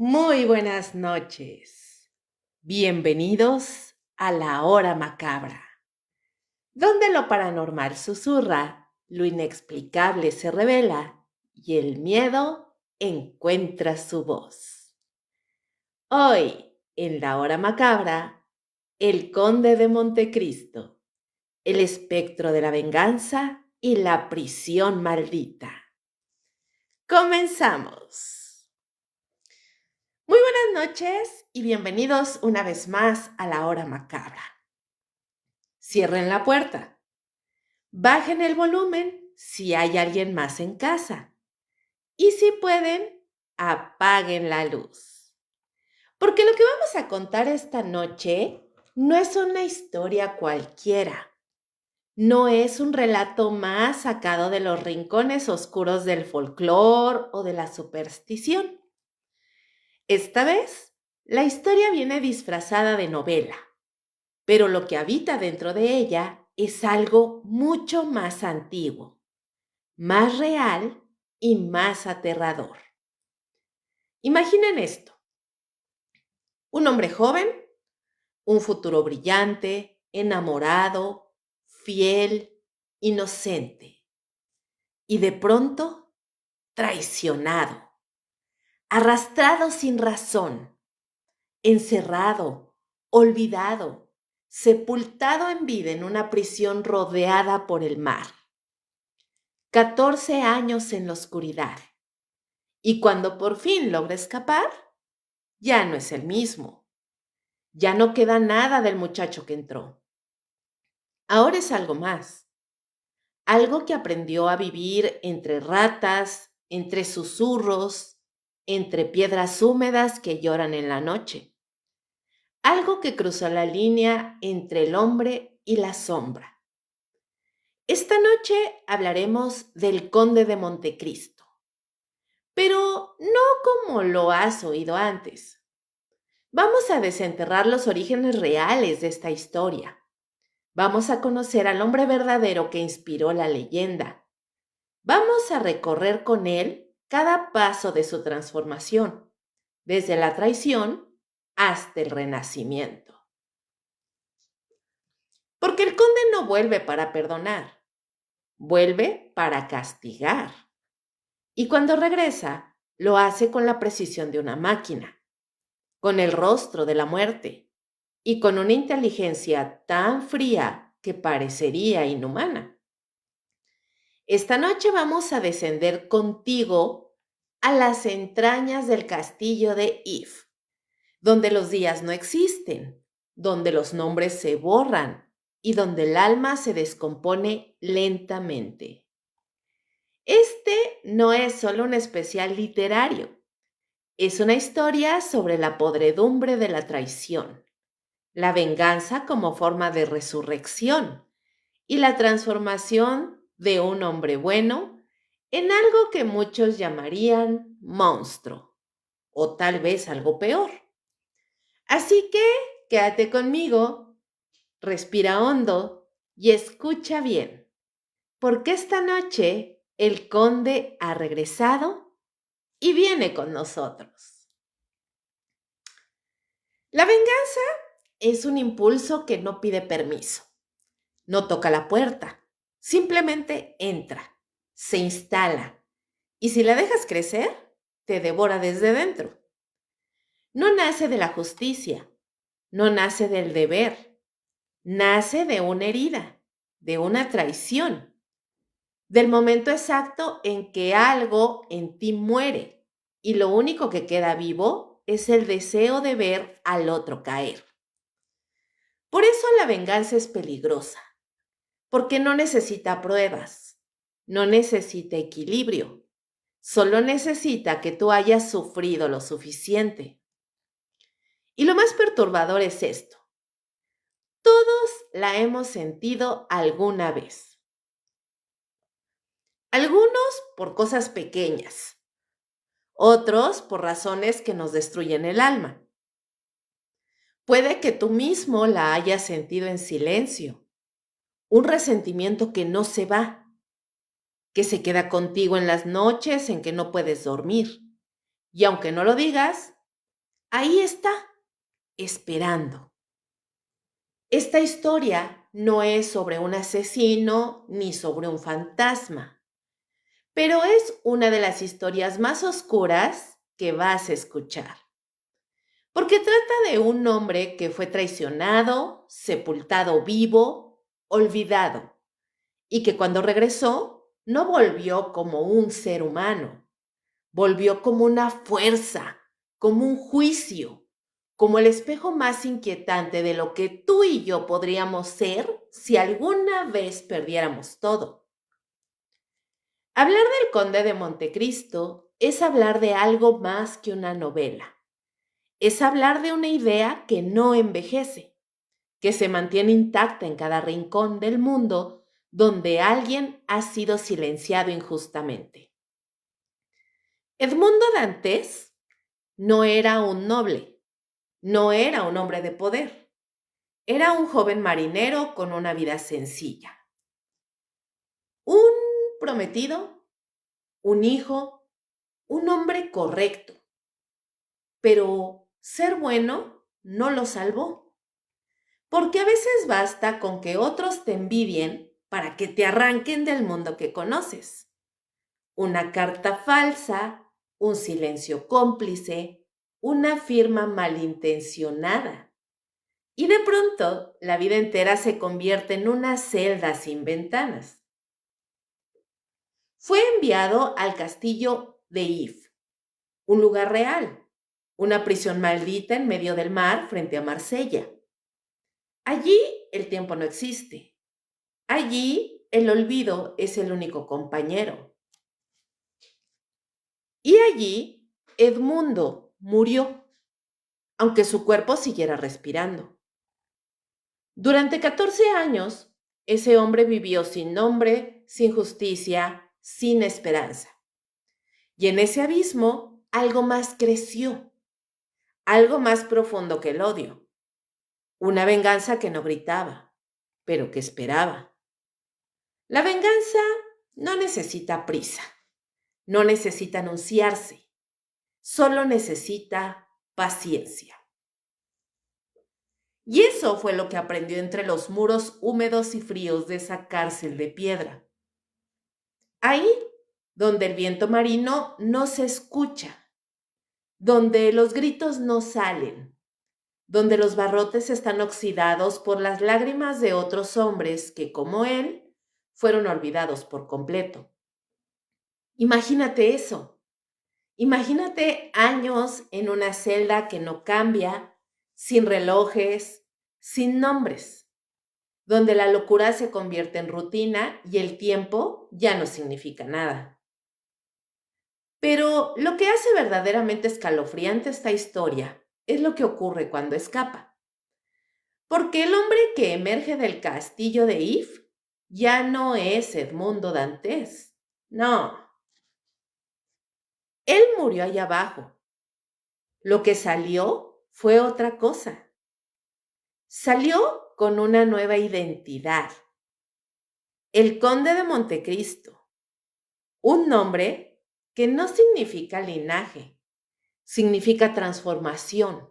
Muy buenas noches. Bienvenidos a la hora macabra, donde lo paranormal susurra, lo inexplicable se revela y el miedo encuentra su voz. Hoy, en la hora macabra, el conde de Montecristo, el espectro de la venganza y la prisión maldita. Comenzamos. Muy buenas noches y bienvenidos una vez más a la hora macabra. Cierren la puerta, bajen el volumen si hay alguien más en casa y si pueden, apaguen la luz. Porque lo que vamos a contar esta noche no es una historia cualquiera, no es un relato más sacado de los rincones oscuros del folclore o de la superstición. Esta vez, la historia viene disfrazada de novela, pero lo que habita dentro de ella es algo mucho más antiguo, más real y más aterrador. Imaginen esto: un hombre joven, un futuro brillante, enamorado, fiel, inocente, y de pronto traicionado, arrastrado sin razón, encerrado, olvidado, sepultado en vida en una prisión rodeada por el mar. 14 años en la oscuridad. Y cuando por fin logra escapar, ya no es el mismo. Ya no queda nada del muchacho que entró. Ahora es algo más. Algo que aprendió a vivir entre ratas, entre susurros, entre piedras húmedas que lloran en la noche. Algo que cruzó la línea entre el hombre y la sombra. Esta noche hablaremos del Conde de Montecristo, pero no como lo has oído antes. Vamos a desenterrar los orígenes reales de esta historia. Vamos a conocer al hombre verdadero que inspiró la leyenda. Vamos a recorrer con él cada paso de su transformación, desde la traición hasta el renacimiento. Porque el conde no vuelve para perdonar, vuelve para castigar. Y cuando regresa, lo hace con la precisión de una máquina, con el rostro de la muerte y con una inteligencia tan fría que parecería inhumana. Esta noche vamos a descender contigo a las entrañas del castillo de If, donde los días no existen, donde los nombres se borran y donde el alma se descompone lentamente. Este no es solo un especial literario, es una historia sobre la podredumbre de la traición, la venganza como forma de resurrección y la transformación de un hombre bueno en algo que muchos llamarían monstruo, o tal vez algo peor. Así que quédate conmigo, respira hondo y escucha bien, porque esta noche el conde ha regresado y viene con nosotros. La venganza es un impulso que no pide permiso, no toca la puerta, simplemente entra, se instala y si la dejas crecer, te devora desde dentro. No nace de la justicia, no nace del deber, nace de una herida, de una traición, del momento exacto en que algo en ti muere y lo único que queda vivo es el deseo de ver al otro caer. Por eso la venganza es peligrosa, porque no necesita pruebas, no necesita equilibrio, solo necesita que tú hayas sufrido lo suficiente. Y lo más perturbador es esto: todos la hemos sentido alguna vez. Algunos por cosas pequeñas, otros por razones que nos destruyen el alma. Puede que tú mismo la hayas sentido en silencio, un resentimiento que no se va, que se queda contigo en las noches en que no puedes dormir. Y aunque no lo digas, ahí está, esperando. Esta historia no es sobre un asesino ni sobre un fantasma, pero es una de las historias más oscuras que vas a escuchar. Porque trata de un hombre que fue traicionado, sepultado vivo, olvidado, y que cuando regresó no volvió como un ser humano, volvió como una fuerza, como un juicio, como el espejo más inquietante de lo que tú y yo podríamos ser si alguna vez perdiéramos todo. Hablar del Conde de Montecristo es hablar de algo más que una novela. Es hablar de una idea que no envejece, que se mantiene intacta en cada rincón del mundo donde alguien ha sido silenciado injustamente. Edmundo Dantes no era un noble, no era un hombre de poder, era un joven marinero con una vida sencilla. Un prometido, un hijo, un hombre correcto, pero ser bueno no lo salvó. Porque a veces basta con que otros te envidien para que te arranquen del mundo que conoces. Una carta falsa, un silencio cómplice, una firma malintencionada. Y de pronto la vida entera se convierte en una celda sin ventanas. Fue enviado al castillo de If, un lugar real, una prisión maldita en medio del mar frente a Marsella. Allí el tiempo no existe. Allí el olvido es el único compañero. Y allí Edmundo murió, aunque su cuerpo siguiera respirando. Durante 14 años, ese hombre vivió sin nombre, sin justicia, sin esperanza. Y en ese abismo algo más creció, algo más profundo que el odio. Una venganza que no gritaba, pero que esperaba. La venganza no necesita prisa, no necesita anunciarse, solo necesita paciencia. Y eso fue lo que aprendió entre los muros húmedos y fríos de esa cárcel de piedra. Ahí, donde el viento marino no se escucha, donde los gritos no salen, donde los barrotes están oxidados por las lágrimas de otros hombres que, como él, fueron olvidados por completo. Imagínate eso. Imagínate años en una celda que no cambia, sin relojes, sin nombres, donde la locura se convierte en rutina y el tiempo ya no significa nada. Pero lo que hace verdaderamente escalofriante esta historia es lo que ocurre cuando escapa. Porque el hombre que emerge del castillo de If ya no es Edmundo Dantes. No, él murió allá abajo. Lo que salió fue otra cosa. Salió con una nueva identidad. El Conde de Montecristo. Un nombre que no significa linaje, significa transformación.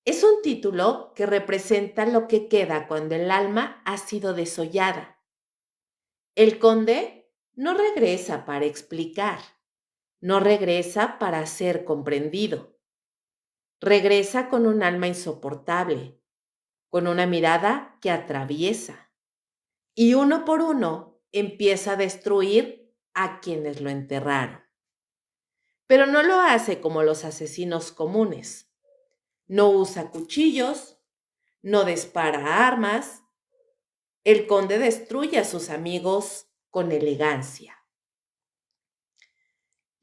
Es un título que representa lo que queda cuando el alma ha sido desollada. El conde no regresa para explicar, no regresa para ser comprendido. Regresa con un alma insoportable, con una mirada que atraviesa, y uno por uno empieza a destruir a quienes lo enterraron. Pero no lo hace como los asesinos comunes. No usa cuchillos, no dispara armas. El conde destruye a sus amigos con elegancia.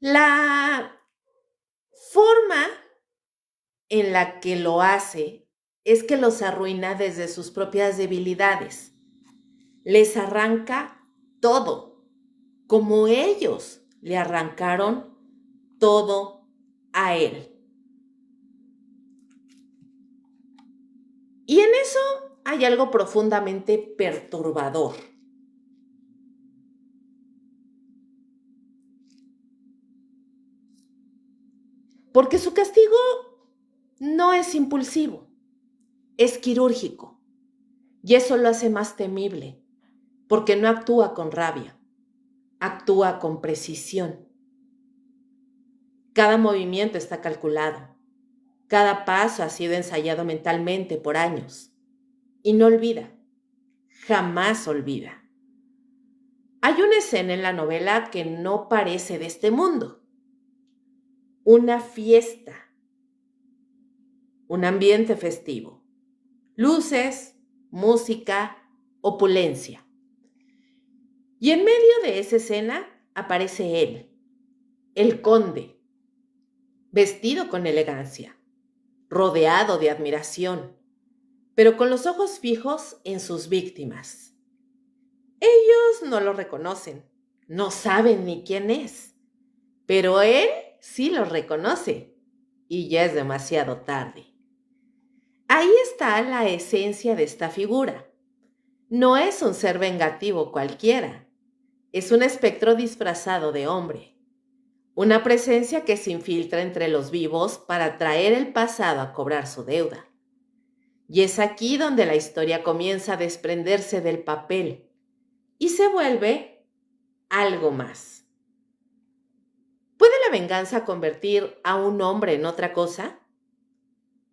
La forma en la que lo hace es que los arruina desde sus propias debilidades. Les arranca todo, como ellos le arrancaron todo a él. Y en eso hay algo profundamente perturbador. Porque su castigo no es impulsivo, es quirúrgico. Y eso lo hace más temible, porque no actúa con rabia, actúa con precisión. Cada movimiento está calculado, cada paso ha sido ensayado mentalmente por años. Y no olvida, jamás olvida. Hay una escena en la novela que no parece de este mundo. Una fiesta, un ambiente festivo, luces, música, opulencia. Y en medio de esa escena aparece él, el conde, vestido con elegancia, rodeado de admiración, pero con los ojos fijos en sus víctimas. Ellos no lo reconocen, no saben ni quién es, pero él sí lo reconoce y ya es demasiado tarde. Ahí está la esencia de esta figura. No es un ser vengativo cualquiera, es un espectro disfrazado de hombre, una presencia que se infiltra entre los vivos para traer el pasado a cobrar su deuda. Y es aquí donde la historia comienza a desprenderse del papel y se vuelve algo más. ¿Puede la venganza convertir a un hombre en otra cosa?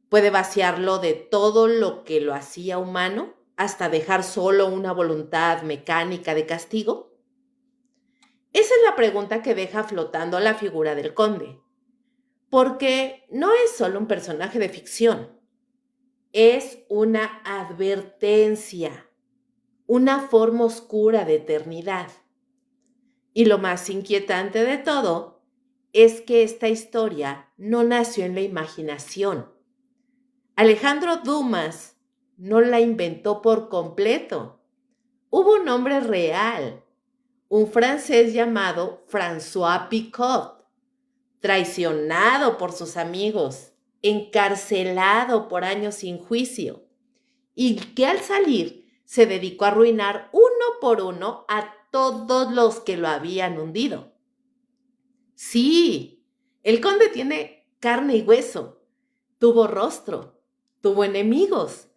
¿Puede vaciarlo de todo lo que lo hacía humano hasta dejar solo una voluntad mecánica de castigo? Esa es la pregunta que deja flotando la figura del conde, porque no es solo un personaje de ficción, es una advertencia, una forma oscura de eternidad. Y lo más inquietante de todo es que esta historia no nació en la imaginación. Alejandro Dumas no la inventó por completo. Hubo un hombre real, un francés llamado François Picot, traicionado por sus amigos, encarcelado por años sin juicio, y que al salir se dedicó a arruinar uno por uno a todos los que lo habían hundido. Sí, el conde tiene carne y hueso, tuvo rostro, tuvo enemigos,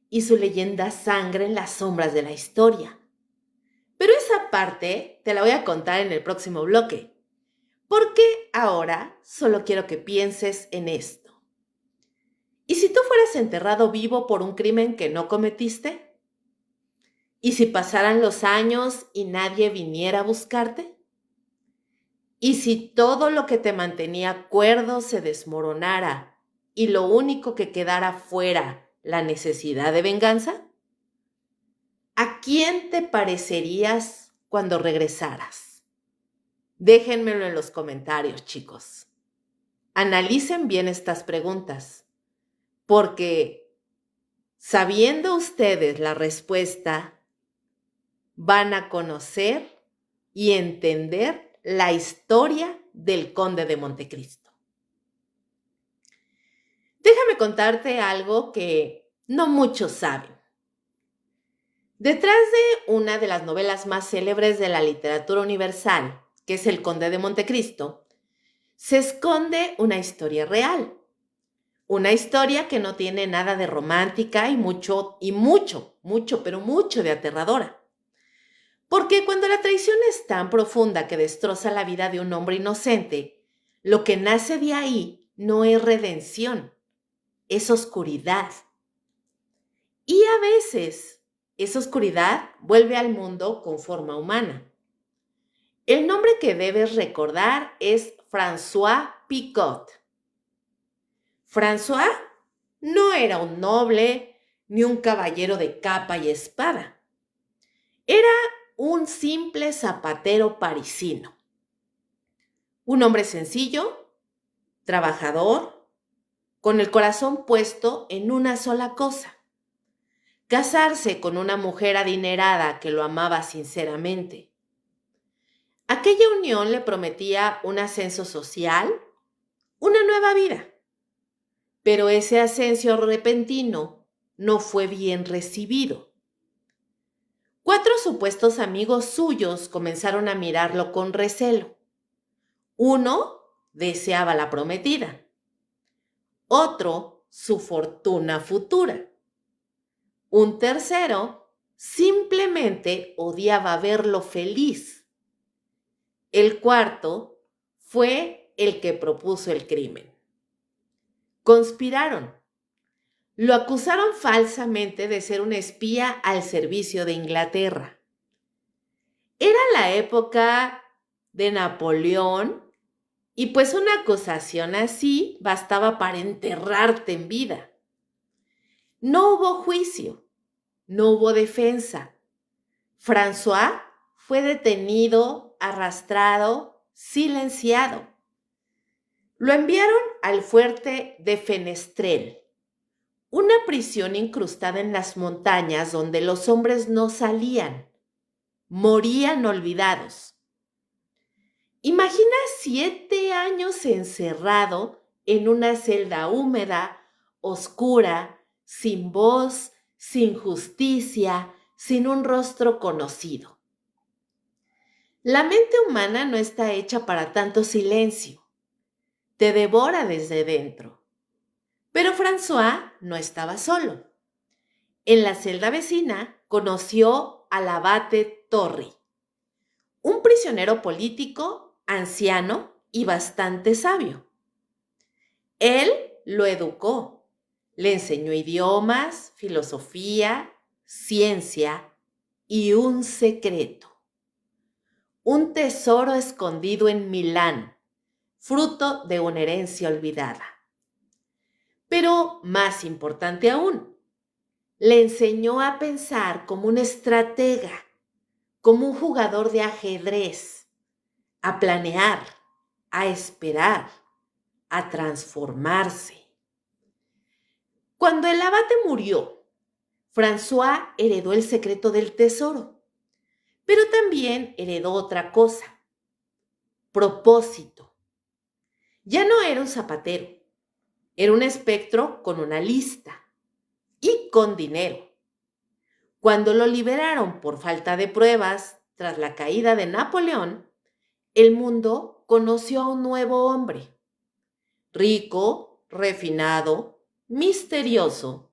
y su leyenda sangra en las sombras de la historia. Pero esa parte te la voy a contar en el próximo bloque, porque ahora solo quiero que pienses en esto. ¿Y si tú fueras enterrado vivo por un crimen que no cometiste? ¿Y si pasaran los años y nadie viniera a buscarte? ¿Y si todo lo que te mantenía cuerdo se desmoronara y lo único que quedara fuera la necesidad de venganza? ¿A quién te parecerías cuando regresaras? Déjenmelo en los comentarios, chicos. Analicen bien estas preguntas, porque sabiendo ustedes la respuesta, van a conocer y entender la historia del Conde de Montecristo. Déjame contarte algo que no muchos saben. Detrás de una de las novelas más célebres de la literatura universal, que es El Conde de Montecristo, se esconde una historia real. Una historia que no tiene nada de romántica y mucho de aterradora. Porque cuando la traición es tan profunda que destroza la vida de un hombre inocente, lo que nace de ahí no es redención, es oscuridad. Y a veces esa oscuridad vuelve al mundo con forma humana. El nombre que debes recordar es François Picot. François no era un noble ni un caballero de capa y espada. Era un simple zapatero parisino. Un hombre sencillo, trabajador, con el corazón puesto en una sola cosa: casarse con una mujer adinerada que lo amaba sinceramente. Aquella unión le prometía un ascenso social, una nueva vida. Pero ese ascenso repentino no fue bien recibido. 4 supuestos amigos suyos comenzaron a mirarlo con recelo. Uno deseaba la prometida. Otro su fortuna futura. Un tercero simplemente odiaba verlo feliz. El cuarto fue el que propuso el crimen. Conspiraron. Lo acusaron falsamente de ser un espía al servicio de Inglaterra. Era la época de Napoleón y pues una acusación así bastaba para enterrarte en vida. No hubo juicio, no hubo defensa. François fue detenido, arrastrado, silenciado. Lo enviaron al fuerte de Fenestrel, una prisión incrustada en las montañas donde los hombres no salían, morían olvidados. Imagina 7 años encerrado en una celda húmeda, oscura, sin voz, sin justicia, sin un rostro conocido. La mente humana no está hecha para tanto silencio. Te devora desde dentro. Pero François no estaba solo. En la celda vecina conoció al abate Torri, un prisionero político, anciano y bastante sabio. Él lo educó, le enseñó idiomas, filosofía, ciencia y un secreto. Un tesoro escondido en Milán, fruto de una herencia olvidada. Pero más importante aún, le enseñó a pensar como un estratega, como un jugador de ajedrez, a planear, a esperar, a transformarse. Cuando el abate murió, François heredó el secreto del tesoro, pero también heredó otra cosa: propósito. Ya no era un zapatero, era un espectro con una lista y con dinero. Cuando lo liberaron por falta de pruebas tras la caída de Napoleón, el mundo conoció a un nuevo hombre, rico, refinado, misterioso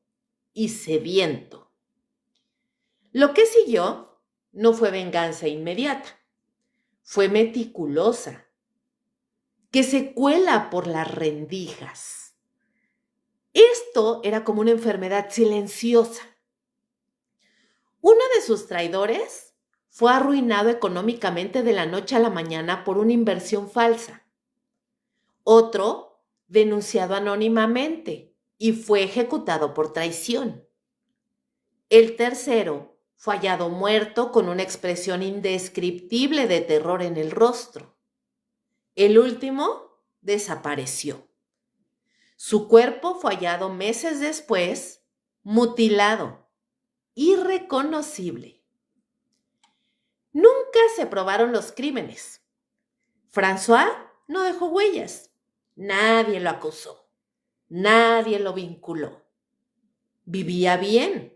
y sediento. Lo que siguió no fue venganza inmediata, fue meticulosa, que se cuela por las rendijas. Esto era como una enfermedad silenciosa. Uno de sus traidores fue arruinado económicamente de la noche a la mañana por una inversión falsa. Otro, denunciado anónimamente y fue ejecutado por traición. El tercero fue hallado muerto con una expresión indescriptible de terror en el rostro. El último desapareció. Su cuerpo fue hallado meses después, mutilado, irreconocible. Nunca se probaron los crímenes. François no dejó huellas. Nadie lo acusó. Nadie lo vinculó. Vivía bien,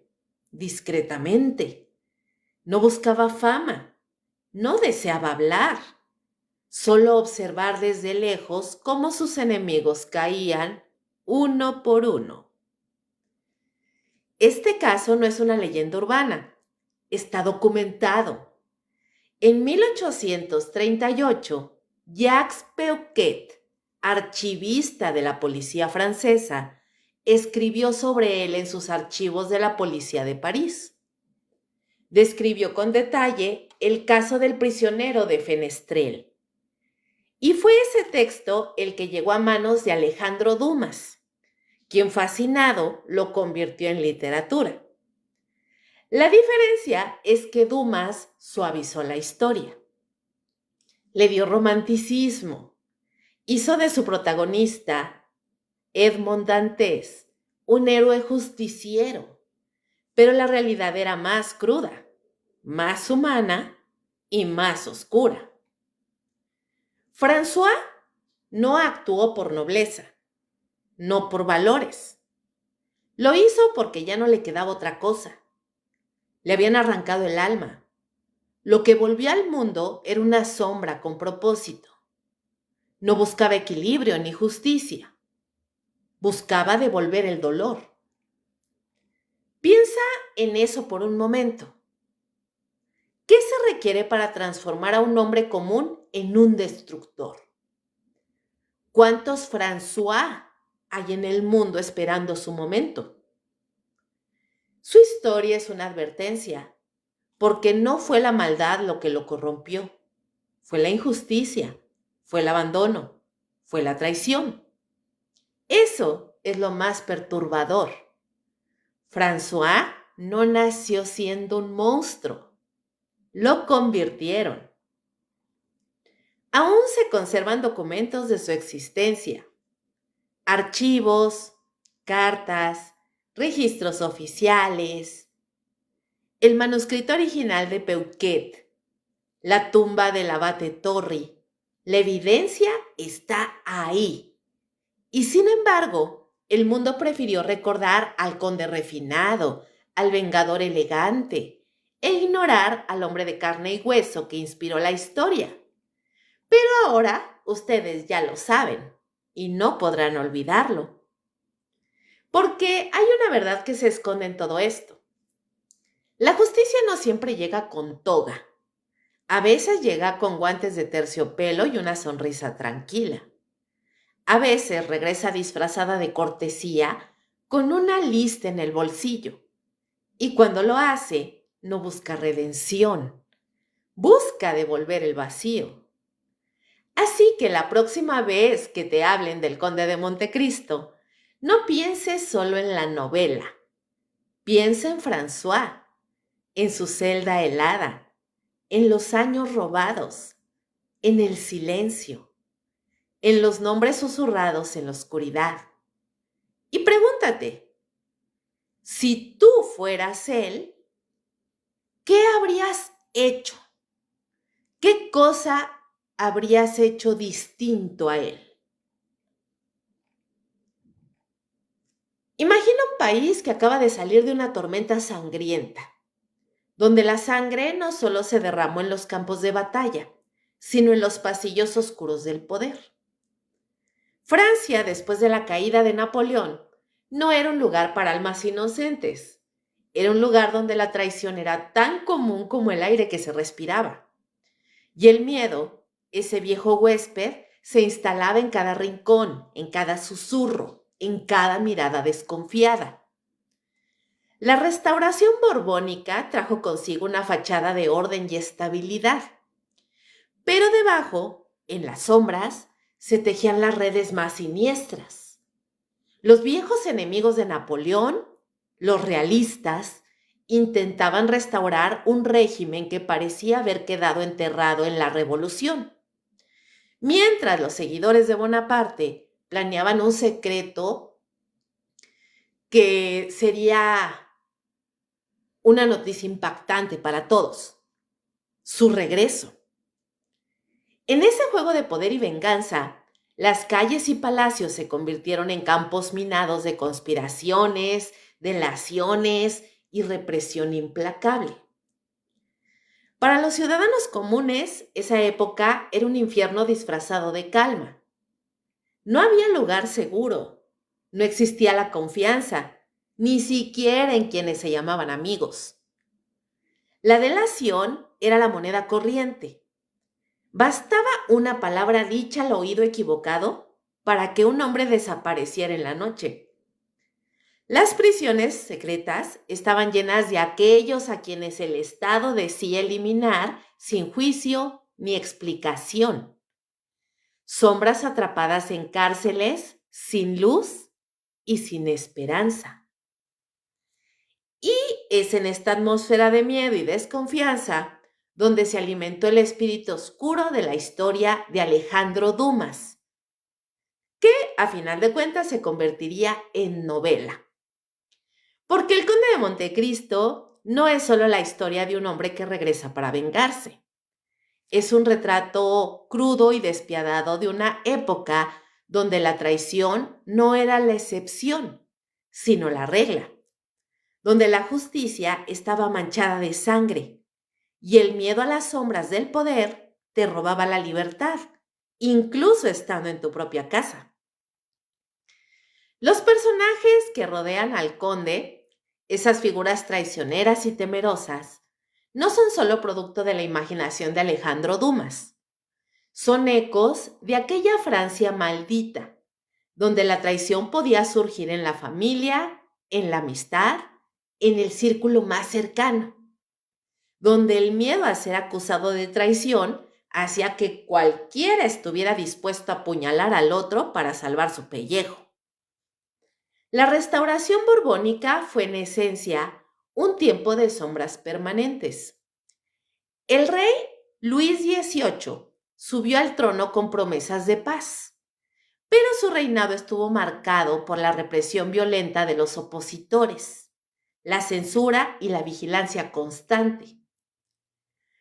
discretamente. No buscaba fama. No deseaba hablar. Solo observar desde lejos cómo sus enemigos caían uno por uno. Este caso no es una leyenda urbana. Está documentado. En 1838, Jacques Peuquet, archivista de la policía francesa, escribió sobre él en sus archivos de la policía de París. Describió con detalle el caso del prisionero de Fenestrel. Y fue ese texto el que llegó a manos de Alejandro Dumas, quien fascinado lo convirtió en literatura. La diferencia es que Dumas suavizó la historia. Le dio romanticismo. Hizo de su protagonista, Edmond Dantes, un héroe justiciero. Pero la realidad era más cruda, más humana y más oscura. François no actuó por nobleza, no por valores. Lo hizo porque ya no le quedaba otra cosa. Le habían arrancado el alma. Lo que volvió al mundo era una sombra con propósito. No buscaba equilibrio ni justicia. Buscaba devolver el dolor. Piensa en eso por un momento. ¿Qué se requiere para transformar a un hombre común en un destructor? ¿Cuántos François hay en el mundo esperando su momento? Su historia es una advertencia, porque no fue la maldad lo que lo corrompió, fue la injusticia, fue el abandono, fue la traición. Eso es lo más perturbador. François no nació siendo un monstruo, lo convirtieron. Aún se conservan documentos de su existencia, archivos, cartas, registros oficiales, el manuscrito original de Peuquet, la tumba del abate Torri. La evidencia está ahí. Y sin embargo, el mundo prefirió recordar al conde refinado, al vengador elegante, e ignorar al hombre de carne y hueso que inspiró la historia. Pero ahora ustedes ya lo saben y no podrán olvidarlo. Porque hay una verdad que se esconde en todo esto. La justicia no siempre llega con toga. A veces llega con guantes de terciopelo y una sonrisa tranquila. A veces regresa disfrazada de cortesía con una lista en el bolsillo. Y cuando lo hace, no busca redención, busca devolver el vacío. Así que la próxima vez que te hablen del Conde de Montecristo, no pienses solo en la novela. Piensa en François, en su celda helada, en los años robados, en el silencio, en los nombres susurrados en la oscuridad. Y pregúntate, si tú fueras él, ¿qué habrías hecho? ¿Qué cosa habrías hecho distinto a él? Imagina un país que acaba de salir de una tormenta sangrienta, donde la sangre no solo se derramó en los campos de batalla, sino en los pasillos oscuros del poder. Francia, después de la caída de Napoleón, no era un lugar para almas inocentes. Era un lugar donde la traición era tan común como el aire que se respiraba. Y el miedo, ese viejo huésped, se instalaba en cada rincón, en cada susurro, en cada mirada desconfiada. La restauración borbónica trajo consigo una fachada de orden y estabilidad. Pero debajo, en las sombras, se tejían las redes más siniestras. Los viejos enemigos de Napoleón, los realistas, intentaban restaurar un régimen que parecía haber quedado enterrado en la revolución. Mientras los seguidores de Bonaparte planeaban un secreto que sería una noticia impactante para todos: su regreso. En ese juego de poder y venganza, las calles y palacios se convirtieron en campos minados de conspiraciones, delaciones y represión implacable. Para los ciudadanos comunes, esa época era un infierno disfrazado de calma. No había lugar seguro, no existía la confianza, ni siquiera en quienes se llamaban amigos. La delación era la moneda corriente. Bastaba una palabra dicha al oído equivocado para que un hombre desapareciera en la noche. Las prisiones secretas estaban llenas de aquellos a quienes el Estado decía eliminar sin juicio ni explicación. Sombras atrapadas en cárceles sin luz y sin esperanza. Y es en esta atmósfera de miedo y desconfianza donde se alimentó el espíritu oscuro de la historia de Alejandro Dumas, que a final de cuentas se convertiría en novela. Porque El Conde de Montecristo no es solo la historia de un hombre que regresa para vengarse. Es un retrato crudo y despiadado de una época donde la traición no era la excepción, sino la regla, donde la justicia estaba manchada de sangre y el miedo a las sombras del poder te robaba la libertad, incluso estando en tu propia casa. Los personajes que rodean al conde, esas figuras traicioneras y temerosas, no son solo producto de la imaginación de Alejandro Dumas, son ecos de aquella Francia maldita, donde la traición podía surgir en la familia, en la amistad, en el círculo más cercano, donde el miedo a ser acusado de traición hacía que cualquiera estuviera dispuesto a apuñalar al otro para salvar su pellejo. La restauración borbónica fue en esencia un tiempo de sombras permanentes. El rey Luis XVIII subió al trono con promesas de paz, pero su reinado estuvo marcado por la represión violenta de los opositores, la censura y la vigilancia constante.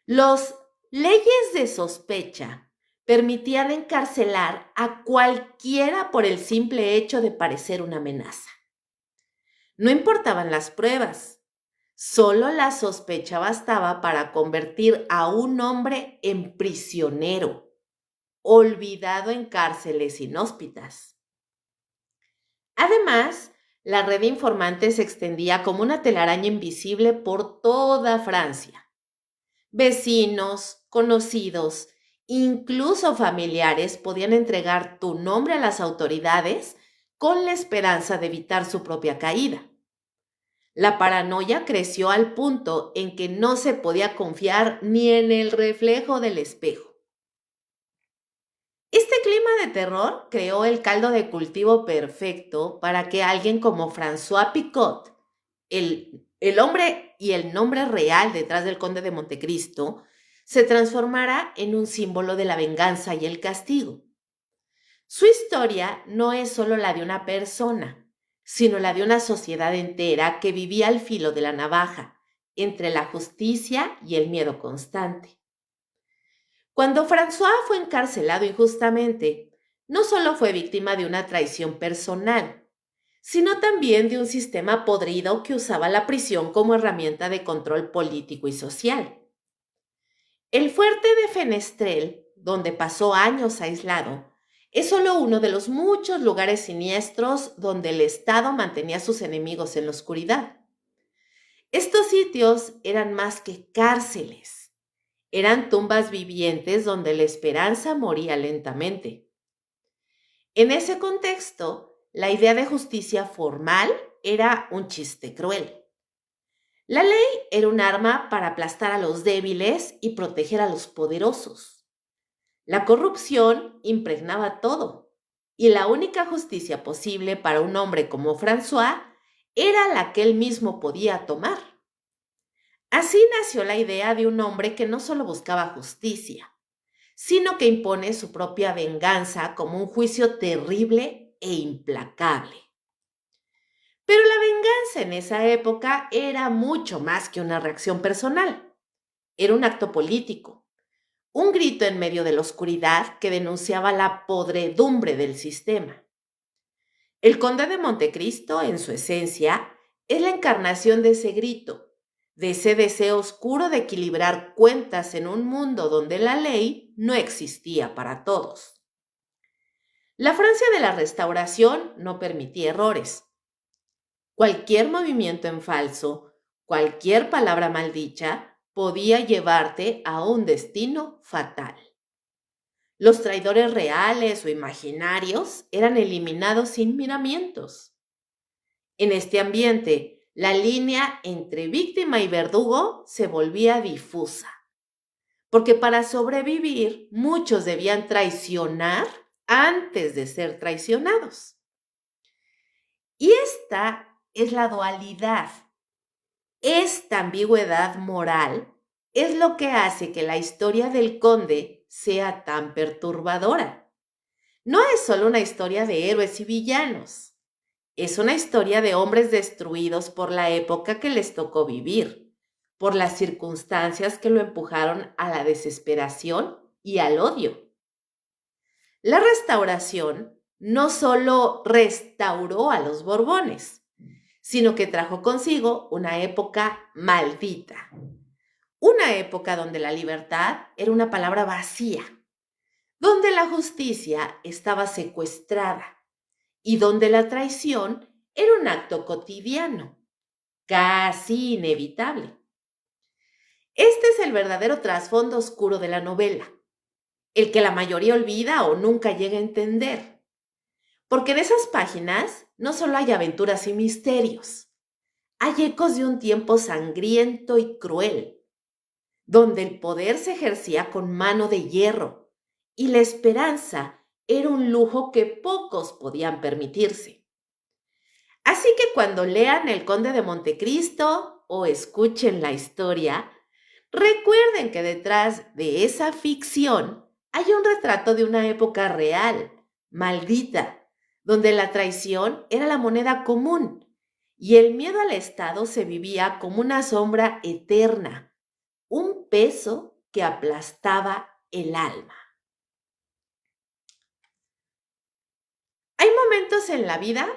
Los leyes de sospecha permitían encarcelar a cualquiera por el simple hecho de parecer una amenaza. No importaban las pruebas, solo la sospecha bastaba para convertir a un hombre en prisionero, olvidado en cárceles inhóspitas. Además, la red de informantes se extendía como una telaraña invisible por toda Francia. Vecinos, conocidos, incluso familiares podían entregar tu nombre a las autoridades con la esperanza de evitar su propia caída. La paranoia creció al punto en que no se podía confiar ni en el reflejo del espejo. Este clima de terror creó el caldo de cultivo perfecto para que alguien como François Picot, el hombre y el nombre real detrás del conde de Montecristo, se transformara en un símbolo de la venganza y el castigo. Su historia no es solo la de una persona, sino la de una sociedad entera que vivía al filo de la navaja, entre la justicia y el miedo constante. Cuando François fue encarcelado injustamente, no solo fue víctima de una traición personal, sino también de un sistema podrido que usaba la prisión como herramienta de control político y social. El fuerte de Fenestrel, donde pasó años aislado, es solo uno de los muchos lugares siniestros donde el Estado mantenía a sus enemigos en la oscuridad. Estos sitios eran más que cárceles, eran tumbas vivientes donde la esperanza moría lentamente. En ese contexto, la idea de justicia formal era un chiste cruel. La ley era un arma para aplastar a los débiles y proteger a los poderosos. La corrupción impregnaba todo, y la única justicia posible para un hombre como François era la que él mismo podía tomar. Así nació la idea de un hombre que no solo buscaba justicia, sino que impone su propia venganza como un juicio terrible e implacable. Pero la venganza en esa época era mucho más que una reacción personal. Era un acto político, un grito en medio de la oscuridad que denunciaba la podredumbre del sistema. El conde de Montecristo, en su esencia, es la encarnación de ese grito, de ese deseo oscuro de equilibrar cuentas en un mundo donde la ley no existía para todos. La Francia de la Restauración no permitía errores. Cualquier movimiento en falso, cualquier palabra maldicha, podía llevarte a un destino fatal. Los traidores reales o imaginarios eran eliminados sin miramientos. En este ambiente, la línea entre víctima y verdugo se volvía difusa, porque para sobrevivir muchos debían traicionar antes de ser traicionados. Y esta es la dualidad. Esta ambigüedad moral es lo que hace que la historia del conde sea tan perturbadora. No es solo una historia de héroes y villanos, es una historia de hombres destruidos por la época que les tocó vivir, por las circunstancias que lo empujaron a la desesperación y al odio. La restauración no solo restauró a los Borbones, sino que trajo consigo una época maldita. Una época donde la libertad era una palabra vacía, donde la justicia estaba secuestrada y donde la traición era un acto cotidiano, casi inevitable. Este es el verdadero trasfondo oscuro de la novela, el que la mayoría olvida o nunca llega a entender. Porque en esas páginas no solo hay aventuras y misterios, hay ecos de un tiempo sangriento y cruel, donde el poder se ejercía con mano de hierro y la esperanza era un lujo que pocos podían permitirse. Así que cuando lean El Conde de Montecristo o escuchen la historia, recuerden que detrás de esa ficción hay un retrato de una época real, maldita, donde la traición era la moneda común y el miedo al Estado se vivía como una sombra eterna, un peso que aplastaba el alma. Hay momentos en la vida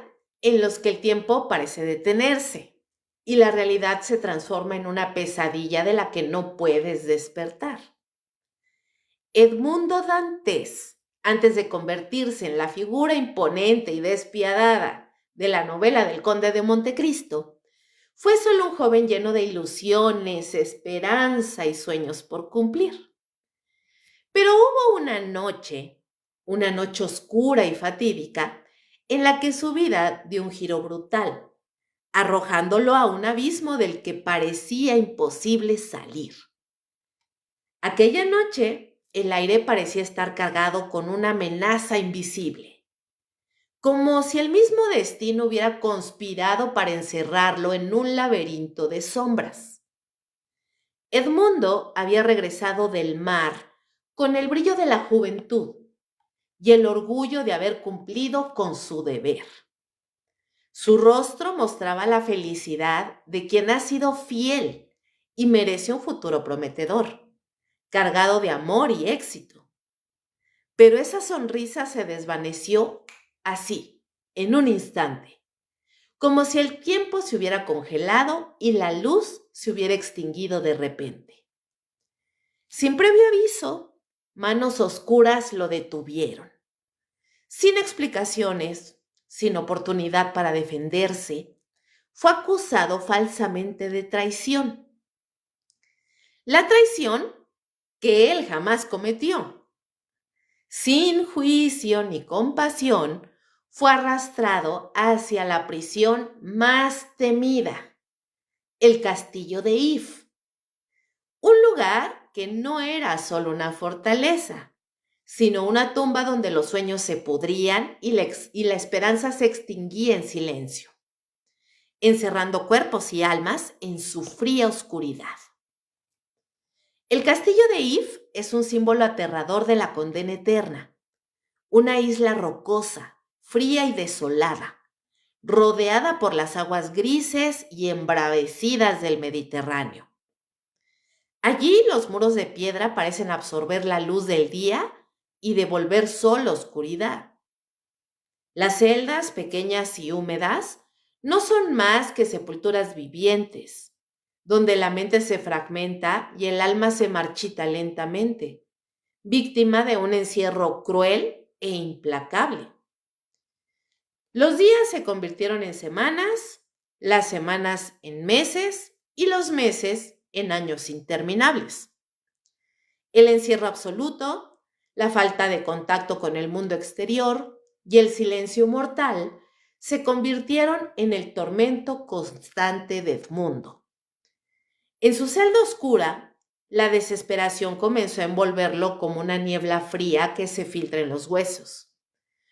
en los que el tiempo parece detenerse y la realidad se transforma en una pesadilla de la que no puedes despertar. Edmundo Dantes, antes de convertirse en la figura imponente y despiadada de la novela del Conde de Montecristo, fue solo un joven lleno de ilusiones, esperanza y sueños por cumplir. Pero hubo una noche oscura y fatídica, en la que su vida dio un giro brutal, arrojándolo a un abismo del que parecía imposible salir. Aquella noche, el aire parecía estar cargado con una amenaza invisible, como si el mismo destino hubiera conspirado para encerrarlo en un laberinto de sombras. Edmundo había regresado del mar con el brillo de la juventud y el orgullo de haber cumplido con su deber. Su rostro mostraba la felicidad de quien ha sido fiel y merece un futuro prometedor, cargado de amor y éxito. Pero esa sonrisa se desvaneció así, en un instante, como si el tiempo se hubiera congelado y la luz se hubiera extinguido de repente. Sin previo aviso, manos oscuras lo detuvieron. Sin explicaciones, sin oportunidad para defenderse, fue acusado falsamente de traición. La traición que él jamás cometió. Sin juicio ni compasión, fue arrastrado hacia la prisión más temida, el castillo de If, un lugar que no era solo una fortaleza, sino una tumba donde los sueños se pudrían y la esperanza se extinguía en silencio, encerrando cuerpos y almas en su fría oscuridad. El castillo de If es un símbolo aterrador de la condena eterna, una isla rocosa, fría y desolada, rodeada por las aguas grises y embravecidas del Mediterráneo. Allí los muros de piedra parecen absorber la luz del día y devolver solo oscuridad. Las celdas, pequeñas y húmedas, no son más que sepulturas vivientes, donde la mente se fragmenta y el alma se marchita lentamente, víctima de un encierro cruel e implacable. Los días se convirtieron en semanas, las semanas en meses y los meses en años interminables. El encierro absoluto, la falta de contacto con el mundo exterior y el silencio mortal se convirtieron en el tormento constante de Edmundo. En su celda oscura, la desesperación comenzó a envolverlo como una niebla fría que se filtra en los huesos,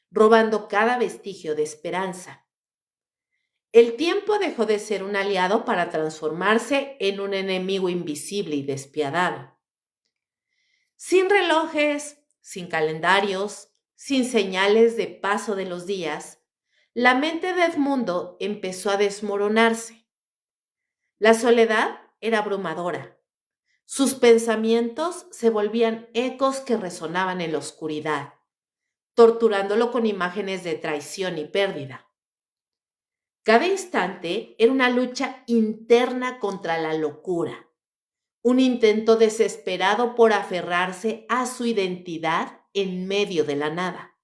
robando cada vestigio de esperanza. El tiempo dejó de ser un aliado para transformarse en un enemigo invisible y despiadado. Sin relojes, sin calendarios, sin señales de paso de los días, la mente de Edmundo empezó a desmoronarse. La soledad era abrumadora. Sus pensamientos se volvían ecos que resonaban en la oscuridad, torturándolo con imágenes de traición y pérdida. Cada instante era una lucha interna contra la locura, un intento desesperado por aferrarse a su identidad en medio de la nada.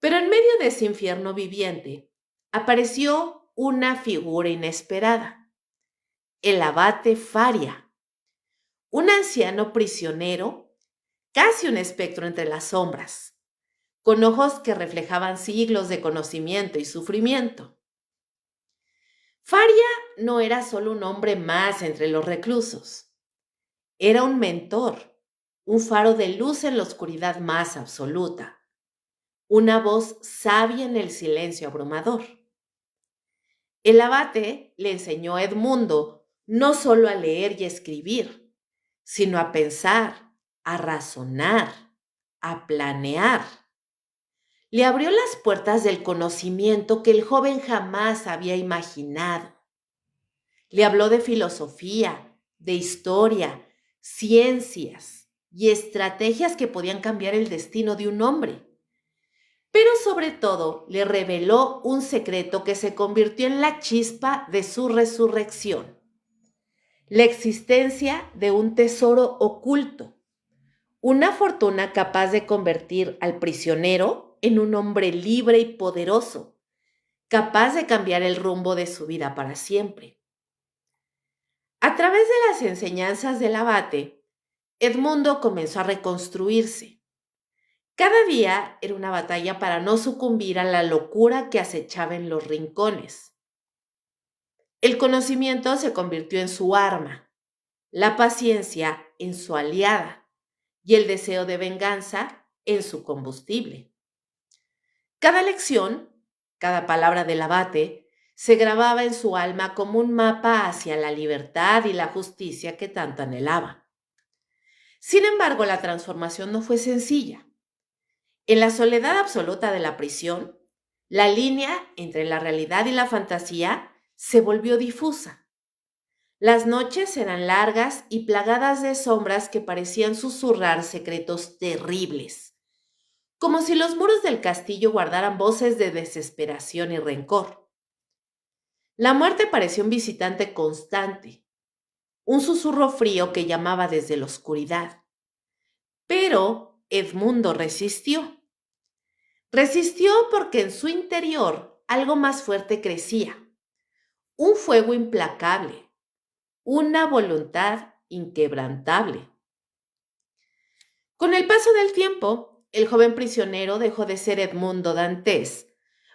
Pero en medio de ese infierno viviente apareció una figura inesperada, el abate Faria, un anciano prisionero, casi un espectro entre las sombras, con ojos que reflejaban siglos de conocimiento y sufrimiento. Faria no era solo un hombre más entre los reclusos, era un mentor, un faro de luz en la oscuridad más absoluta, una voz sabia en el silencio abrumador. El abate le enseñó a Edmundo no solo a leer y escribir, sino a pensar, a razonar, a planear. Le abrió las puertas del conocimiento que el joven jamás había imaginado. Le habló de filosofía, de historia, ciencias y estrategias que podían cambiar el destino de un hombre. Pero sobre todo le reveló un secreto que se convirtió en la chispa de su resurrección: la existencia de un tesoro oculto, una fortuna capaz de convertir al prisionero en un hombre libre y poderoso, capaz de cambiar el rumbo de su vida para siempre. A través de las enseñanzas del abate, Edmundo comenzó a reconstruirse. Cada día era una batalla para no sucumbir a la locura que acechaba en los rincones. El conocimiento se convirtió en su arma, la paciencia en su aliada y el deseo de venganza en su combustible. Cada lección, cada palabra del abate, se grababa en su alma como un mapa hacia la libertad y la justicia que tanto anhelaba. Sin embargo, la transformación no fue sencilla. En la soledad absoluta de la prisión, la línea entre la realidad y la fantasía se volvió difusa. Las noches eran largas y plagadas de sombras que parecían susurrar secretos terribles, como si los muros del castillo guardaran voces de desesperación y rencor. La muerte parecía un visitante constante, un susurro frío que llamaba desde la oscuridad. Pero Edmundo resistió. Resistió porque en su interior algo más fuerte crecía, un fuego implacable, una voluntad inquebrantable. Con el paso del tiempo, el joven prisionero dejó de ser Edmundo Dantes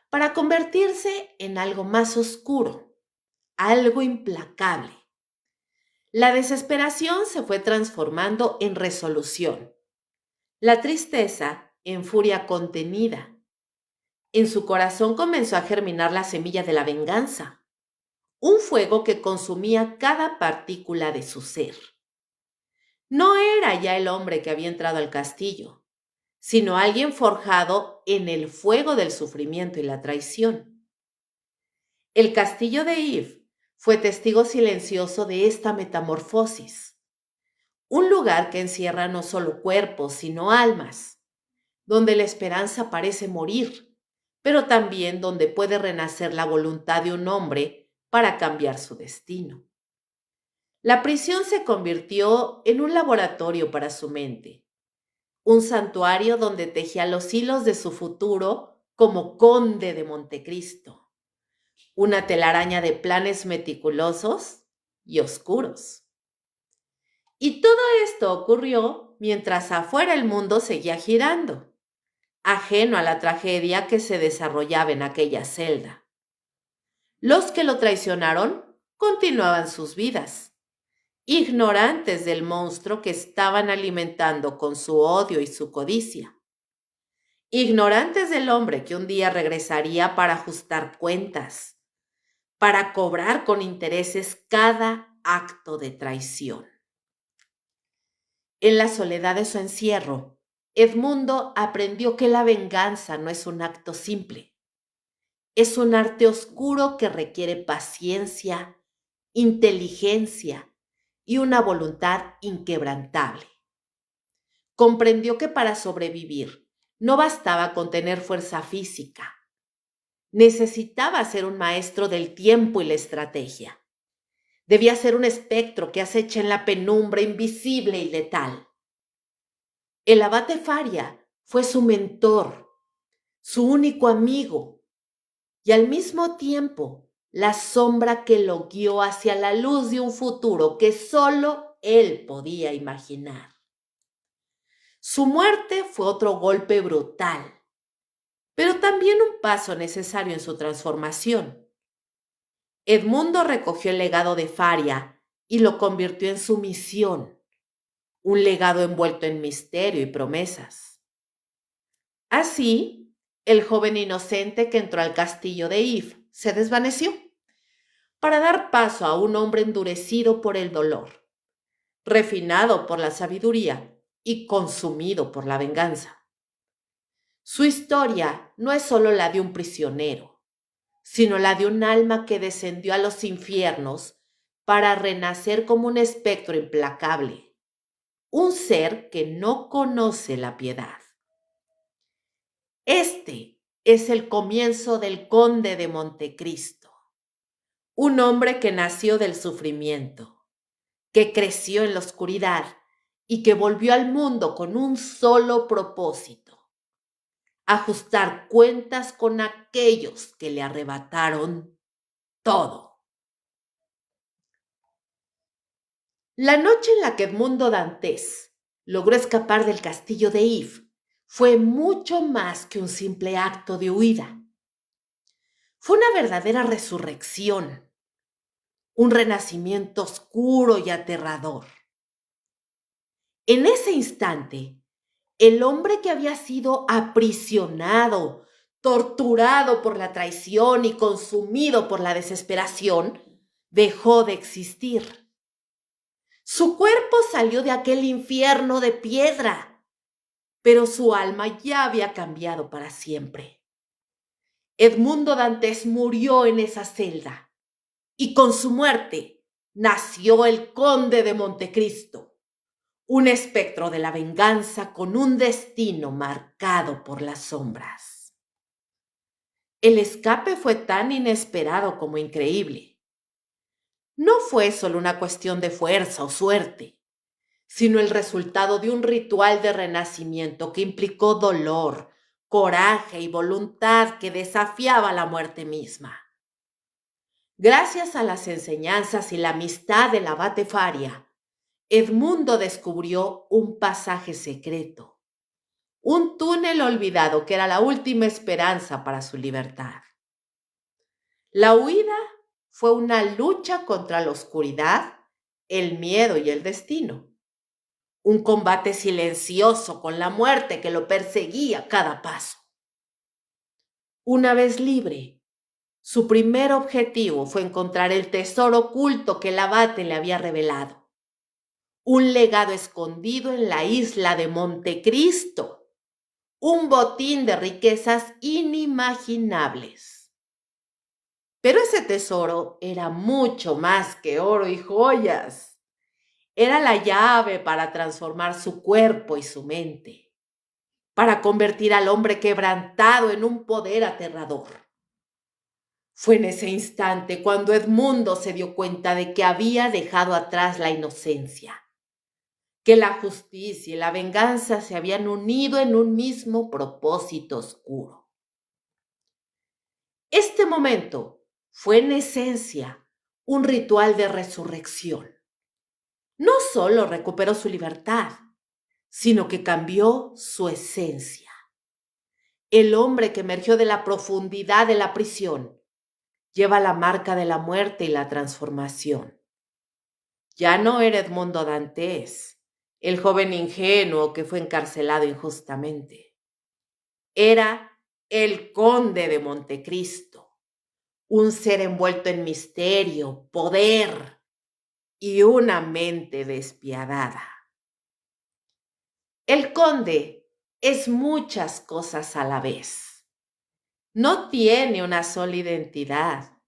para convertirse en algo más oscuro, algo implacable. La desesperación se fue transformando en resolución, la tristeza en furia contenida. En su corazón comenzó a germinar la semilla de la venganza, un fuego que consumía cada partícula de su ser. No era ya el hombre que había entrado al castillo, sino alguien forjado en el fuego del sufrimiento y la traición. El castillo de Yves fue testigo silencioso de esta metamorfosis, un lugar que encierra no solo cuerpos, sino almas, donde la esperanza parece morir, pero también donde puede renacer la voluntad de un hombre para cambiar su destino. La prisión se convirtió en un laboratorio para su mente, un santuario donde tejía los hilos de su futuro como conde de Montecristo, una telaraña de planes meticulosos y oscuros. Y todo esto ocurrió mientras afuera el mundo seguía girando, ajeno a la tragedia que se desarrollaba en aquella celda. Los que lo traicionaron continuaban sus vidas, ignorantes del monstruo que estaban alimentando con su odio y su codicia, ignorantes del hombre que un día regresaría para ajustar cuentas, para cobrar con intereses cada acto de traición. En la soledad de su encierro, Edmundo aprendió que la venganza no es un acto simple. Es un arte oscuro que requiere paciencia, inteligencia y una voluntad inquebrantable. Comprendió que para sobrevivir no bastaba con tener fuerza física. Necesitaba ser un maestro del tiempo y la estrategia. Debía ser un espectro que acecha en la penumbra invisible y letal. El abate Faria fue su mentor, su único amigo y al mismo tiempo la sombra que lo guió hacia la luz de un futuro que solo él podía imaginar. Su muerte fue otro golpe brutal, pero también un paso necesario en su transformación. Edmundo recogió el legado de Faria y lo convirtió en su misión, un legado envuelto en misterio y promesas. Así, el joven inocente que entró al castillo de If se desvaneció para dar paso a un hombre endurecido por el dolor, refinado por la sabiduría y consumido por la venganza. Su historia no es solo la de un prisionero, sino la de un alma que descendió a los infiernos para renacer como un espectro implacable, un ser que no conoce la piedad. Este es el comienzo del Conde de Montecristo, un hombre que nació del sufrimiento, que creció en la oscuridad y que volvió al mundo con un solo propósito: ajustar cuentas con aquellos que le arrebataron todo. La noche en la que Edmundo Dantes logró escapar del castillo de If fue mucho más que un simple acto de huida. Fue una verdadera resurrección, un renacimiento oscuro y aterrador. En ese instante, el hombre que había sido aprisionado, torturado por la traición y consumido por la desesperación, dejó de existir. Su cuerpo salió de aquel infierno de piedra, pero su alma ya había cambiado para siempre. Edmundo Dantes murió en esa celda y con su muerte nació el Conde de Montecristo, un espectro de la venganza con un destino marcado por las sombras. El escape fue tan inesperado como increíble. No fue solo una cuestión de fuerza o suerte, sino el resultado de un ritual de renacimiento que implicó dolor, coraje y voluntad que desafiaba la muerte misma. Gracias a las enseñanzas y la amistad del abate Faria, Edmundo descubrió un pasaje secreto, un túnel olvidado que era la última esperanza para su libertad. La huida fue una lucha contra la oscuridad, el miedo y el destino. Un combate silencioso con la muerte que lo perseguía a cada paso. Una vez libre, su primer objetivo fue encontrar el tesoro oculto que el abate le había revelado. Un legado escondido en la isla de Montecristo. Un botín de riquezas inimaginables. Pero ese tesoro era mucho más que oro y joyas. Era la llave para transformar su cuerpo y su mente, para convertir al hombre quebrantado en un poder aterrador. Fue en ese instante cuando Edmundo se dio cuenta de que había dejado atrás la inocencia, que la justicia y la venganza se habían unido en un mismo propósito oscuro. Este momento fue en esencia un ritual de resurrección. No solo recuperó su libertad, sino que cambió su esencia. El hombre que emergió de la profundidad de la prisión lleva la marca de la muerte y la transformación. Ya no era Edmundo Dantes, el joven ingenuo que fue encarcelado injustamente. Era el Conde de Montecristo, un ser envuelto en misterio, poder y una mente despiadada. El conde es muchas cosas a la vez. No tiene una sola identidad,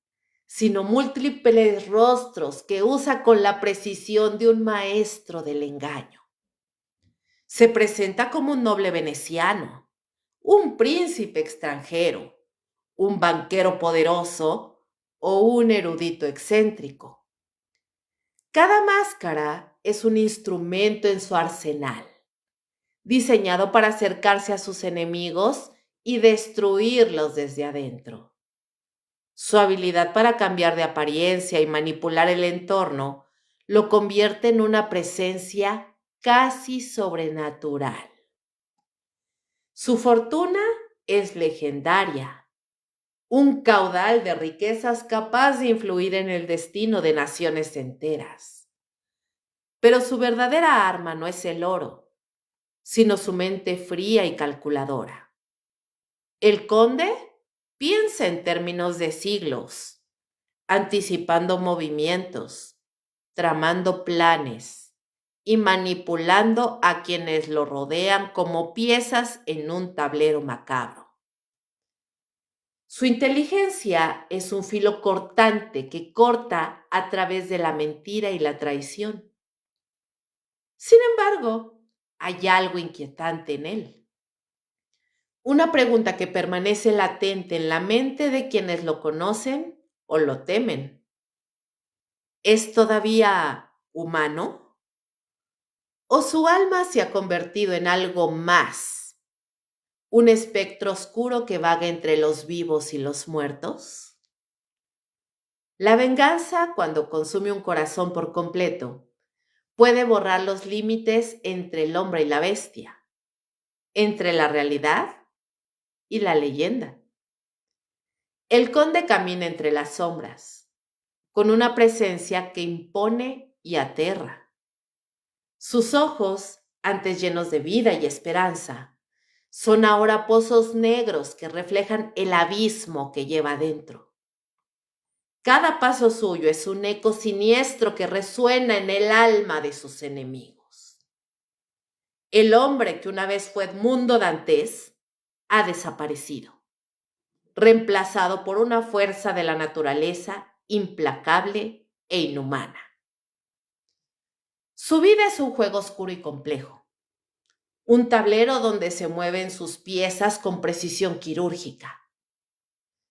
sino múltiples rostros que usa con la precisión de un maestro del engaño. Se presenta como un noble veneciano, un príncipe extranjero, un banquero poderoso o un erudito excéntrico. Cada máscara es un instrumento en su arsenal, diseñado para acercarse a sus enemigos y destruirlos desde adentro. Su habilidad para cambiar de apariencia y manipular el entorno lo convierte en una presencia casi sobrenatural. Su fortuna es legendaria, un caudal de riquezas capaz de influir en el destino de naciones enteras. Pero su verdadera arma no es el oro, sino su mente fría y calculadora. El conde piensa en términos de siglos, anticipando movimientos, tramando planes y manipulando a quienes lo rodean como piezas en un tablero macabro. Su inteligencia es un filo cortante que corta a través de la mentira y la traición. Sin embargo, hay algo inquietante en él. Una pregunta que permanece latente en la mente de quienes lo conocen o lo temen. ¿Es todavía humano? ¿O su alma se ha convertido en algo más? ¿Un espectro oscuro que vaga entre los vivos y los muertos? La venganza, cuando consume un corazón por completo, puede borrar los límites entre el hombre y la bestia, entre la realidad y la leyenda. El conde camina entre las sombras, con una presencia que impone y aterra. Sus ojos, antes llenos de vida y esperanza, son ahora pozos negros que reflejan el abismo que lleva dentro. Cada paso suyo es un eco siniestro que resuena en el alma de sus enemigos. El hombre que una vez fue Edmundo Dantés ha desaparecido, reemplazado por una fuerza de la naturaleza implacable e inhumana. Su vida es un juego oscuro y complejo, un tablero donde se mueven sus piezas con precisión quirúrgica.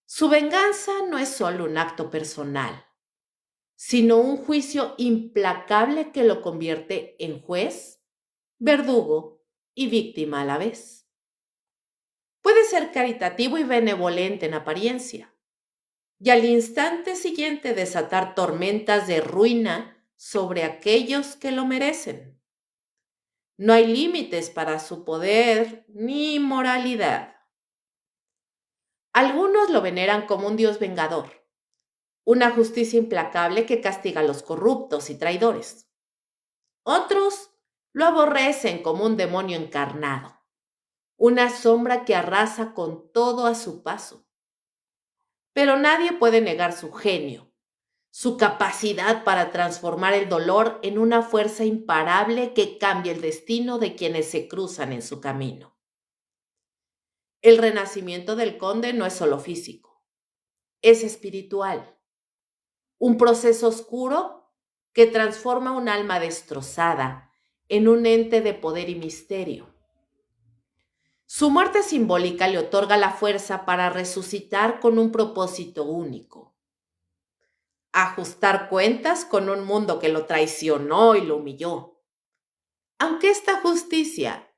Su venganza no es solo un acto personal, sino un juicio implacable que lo convierte en juez, verdugo y víctima a la vez. Puede ser caritativo y benevolente en apariencia, y al instante siguiente desatar tormentas de ruina sobre aquellos que lo merecen. No hay límites para su poder ni moralidad. Algunos lo veneran como un dios vengador, una justicia implacable que castiga a los corruptos y traidores. Otros lo aborrecen como un demonio encarnado, una sombra que arrasa con todo a su paso. Pero nadie puede negar su genio, su capacidad para transformar el dolor en una fuerza imparable que cambia el destino de quienes se cruzan en su camino. El renacimiento del conde no es solo físico, es espiritual, un proceso oscuro que transforma un alma destrozada en un ente de poder y misterio. Su muerte simbólica le otorga la fuerza para resucitar con un propósito único: ajustar cuentas con un mundo que lo traicionó y lo humilló, aunque esta justicia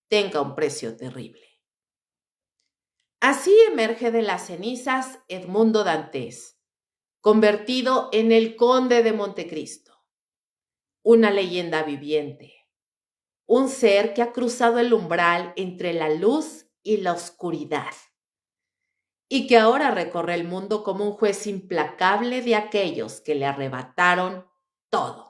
tenga un precio terrible. Así emerge de las cenizas Edmundo Dantés, convertido en el Conde de Montecristo, una leyenda viviente, un ser que ha cruzado el umbral entre la luz y la oscuridad, y que ahora recorre el mundo como un juez implacable de aquellos que le arrebataron todo.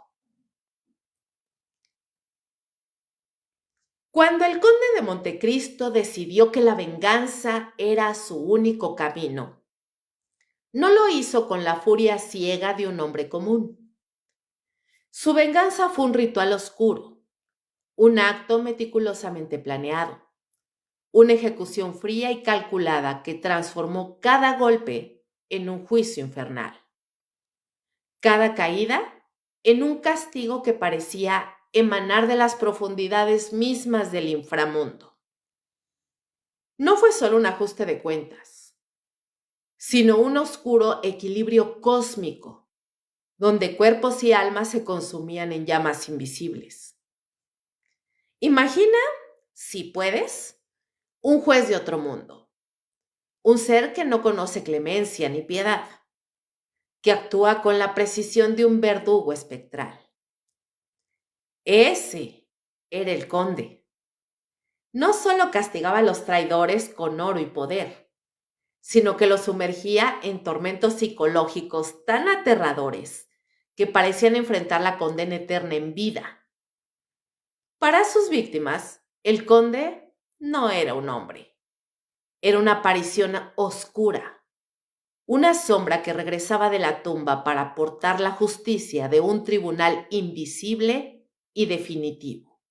Cuando el conde de Montecristo decidió que la venganza era su único camino, no lo hizo con la furia ciega de un hombre común. Su venganza fue un ritual oscuro, un acto meticulosamente planeado, una ejecución fría y calculada que transformó cada golpe en un juicio infernal, cada caída en un castigo que parecía emanar de las profundidades mismas del inframundo. No fue solo un ajuste de cuentas, sino un oscuro equilibrio cósmico, donde cuerpos y almas se consumían en llamas invisibles. Imagina, si puedes, un juez de otro mundo, un ser que no conoce clemencia ni piedad, que actúa con la precisión de un verdugo espectral. Ese era el conde. No solo castigaba a los traidores con oro y poder, sino que los sumergía en tormentos psicológicos tan aterradores que parecían enfrentar la condena eterna en vida. Para sus víctimas, el conde no era un hombre, era una aparición oscura, una sombra que regresaba de la tumba para aportar la justicia de un tribunal invisible y definitivo.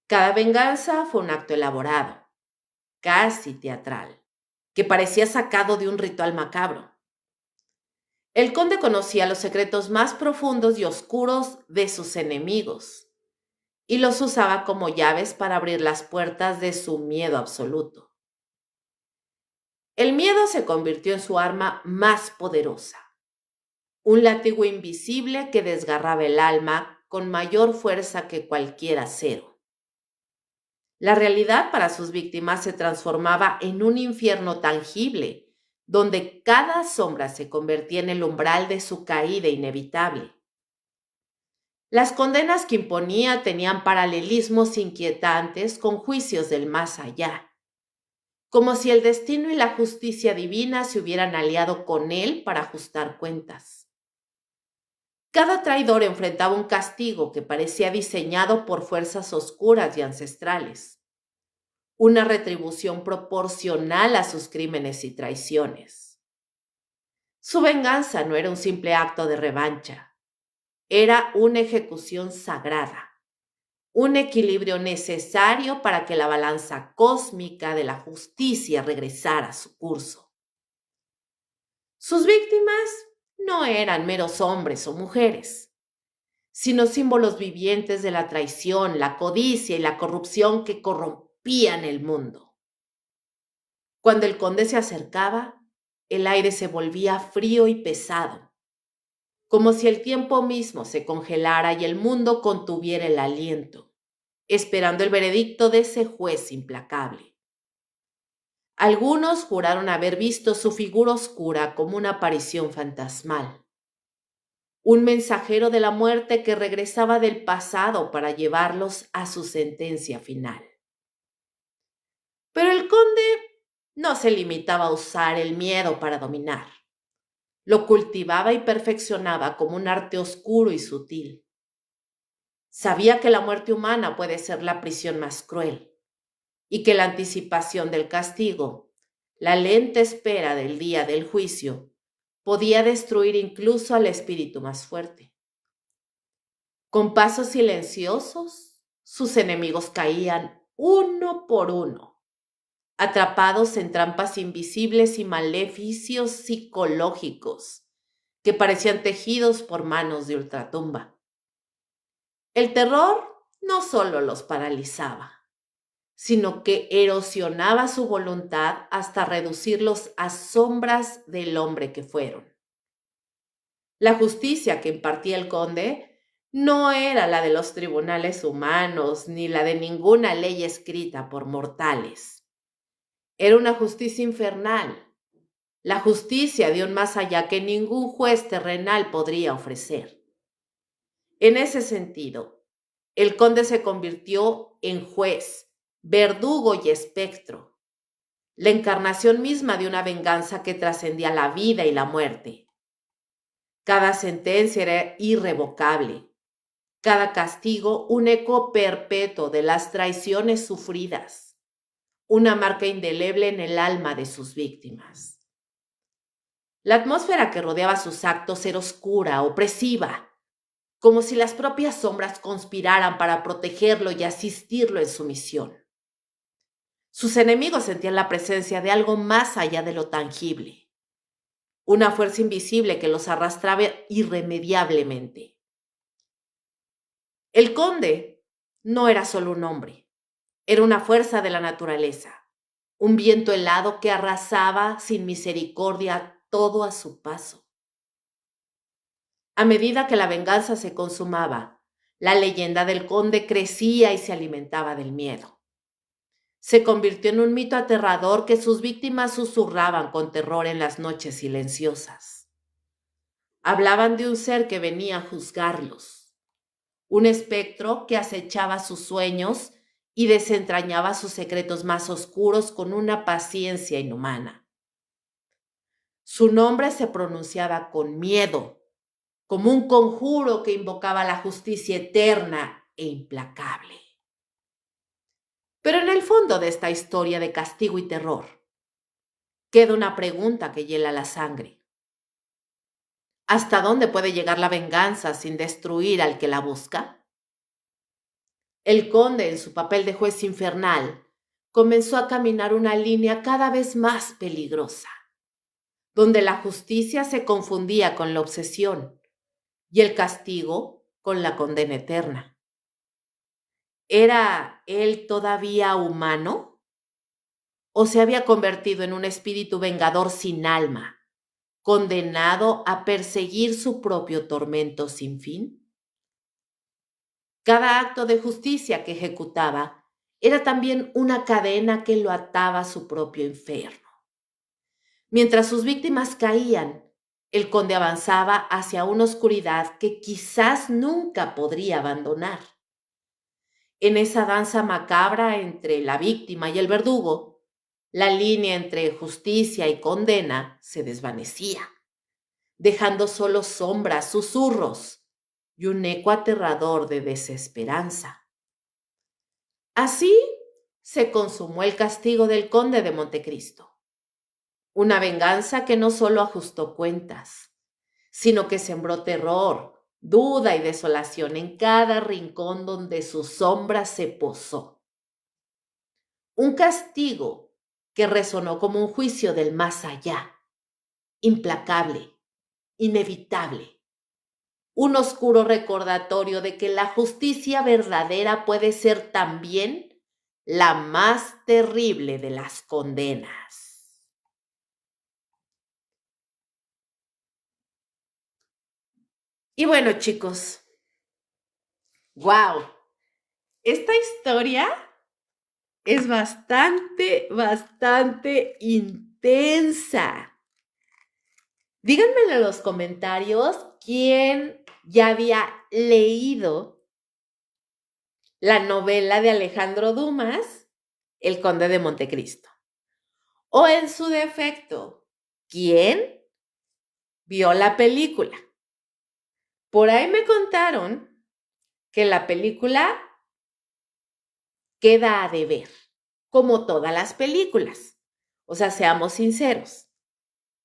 Cada venganza fue un acto elaborado, casi teatral, que parecía sacado de un ritual macabro. El conde conocía los secretos más profundos y oscuros de sus enemigos y los usaba como llaves para abrir las puertas de su miedo absoluto. El miedo se convirtió en su arma más poderosa, un látigo invisible que desgarraba el alma con mayor fuerza que cualquier acero. La realidad para sus víctimas se transformaba en un infierno tangible, donde cada sombra se convertía en el umbral de su caída inevitable. Las condenas que imponía tenían paralelismos inquietantes con juicios del más allá, como si el destino y la justicia divina se hubieran aliado con él para ajustar cuentas. Cada traidor enfrentaba un castigo que parecía diseñado por fuerzas oscuras y ancestrales, una retribución proporcional a sus crímenes y traiciones. Su venganza no era un simple acto de revancha, era una ejecución sagrada, un equilibrio necesario para que la balanza cósmica de la justicia regresara a su curso. Sus víctimas no eran meros hombres o mujeres, sino símbolos vivientes de la traición, la codicia y la corrupción que corrompían el mundo. Cuando el conde se acercaba, el aire se volvía frío y pesado, como si el tiempo mismo se congelara y el mundo contuviera el aliento, esperando el veredicto de ese juez implacable. Algunos juraron haber visto su figura oscura como una aparición fantasmal, un mensajero de la muerte que regresaba del pasado para llevarlos a su sentencia final. Pero el conde no se limitaba a usar el miedo para dominar. Lo cultivaba y perfeccionaba como un arte oscuro y sutil. Sabía que la muerte humana puede ser la prisión más cruel y que la anticipación del castigo, la lenta espera del día del juicio, podía destruir incluso al espíritu más fuerte. Con pasos silenciosos, sus enemigos caían uno por uno, atrapados en trampas invisibles y maleficios psicológicos que parecían tejidos por manos de ultratumba. El terror no solo los paralizaba, sino que erosionaba su voluntad hasta reducirlos a sombras del hombre que fueron. La justicia que impartía el conde no era la de los tribunales humanos ni la de ninguna ley escrita por mortales. Era una justicia infernal, la justicia de un más allá que ningún juez terrenal podría ofrecer. En ese sentido, el conde se convirtió en juez, verdugo y espectro, la encarnación misma de una venganza que trascendía la vida y la muerte. Cada sentencia era irrevocable, cada castigo un eco perpetuo de las traiciones sufridas, una marca indeleble en el alma de sus víctimas. La atmósfera que rodeaba sus actos era oscura, opresiva, como si las propias sombras conspiraran para protegerlo y asistirlo en su misión. Sus enemigos sentían la presencia de algo más allá de lo tangible, una fuerza invisible que los arrastraba irremediablemente. El conde no era solo un hombre, era una fuerza de la naturaleza, un viento helado que arrasaba sin misericordia todo a su paso. A medida que la venganza se consumaba, la leyenda del conde crecía y se alimentaba del miedo. Se convirtió en un mito aterrador que sus víctimas susurraban con terror en las noches silenciosas. Hablaban de un ser que venía a juzgarlos, un espectro que acechaba sus sueños y desentrañaba sus secretos más oscuros con una paciencia inhumana. Su nombre se pronunciaba con miedo, como un conjuro que invocaba la justicia eterna e implacable. Pero en el fondo de esta historia de castigo y terror, queda una pregunta que hiela la sangre. ¿Hasta dónde puede llegar la venganza sin destruir al que la busca? El conde, en su papel de juez infernal, comenzó a caminar una línea cada vez más peligrosa, donde la justicia se confundía con la obsesión y el castigo con la condena eterna. ¿Era él todavía humano? ¿O se había convertido en un espíritu vengador sin alma, condenado a perseguir su propio tormento sin fin? Cada acto de justicia que ejecutaba era también una cadena que lo ataba a su propio infierno. Mientras sus víctimas caían, el conde avanzaba hacia una oscuridad que quizás nunca podría abandonar. En esa danza macabra entre la víctima y el verdugo, la línea entre justicia y condena se desvanecía, dejando solo sombras, susurros y un eco aterrador de desesperanza. Así se consumó el castigo del conde de Montecristo, una venganza que no solo ajustó cuentas, sino que sembró terror, duda y desolación en cada rincón donde su sombra se posó. Un castigo que resonó como un juicio del más allá, implacable, inevitable. Un oscuro recordatorio de que la justicia verdadera puede ser también la más terrible de las condenas. Y bueno, chicos, wow, esta historia es bastante intensa. Díganme en los comentarios quién ya había leído la novela de Alejandro Dumas, El Conde de Montecristo. O en su defecto, ¿quién vio la película? Por ahí me contaron que la película queda a deber, como todas las películas. O sea, seamos sinceros.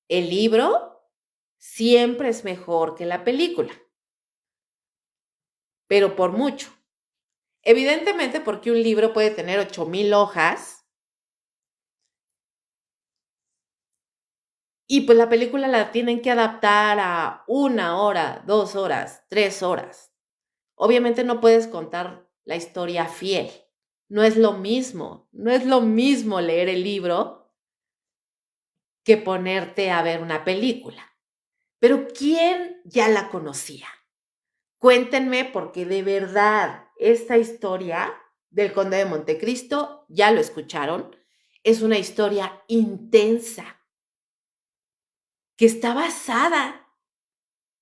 El libro siempre es mejor que la película, pero por mucho. Evidentemente, porque un libro puede tener 8,000 hojas y pues la película la tienen que adaptar a 1 hora, 2 horas, 3 horas. Obviamente no puedes contar la historia fiel. No es lo mismo leer el libro que ponerte a ver una película. Pero ¿quién ya la conocía? Cuéntenme porque de verdad esta historia del Conde de Montecristo, ya lo escucharon, es una historia intensa que está basada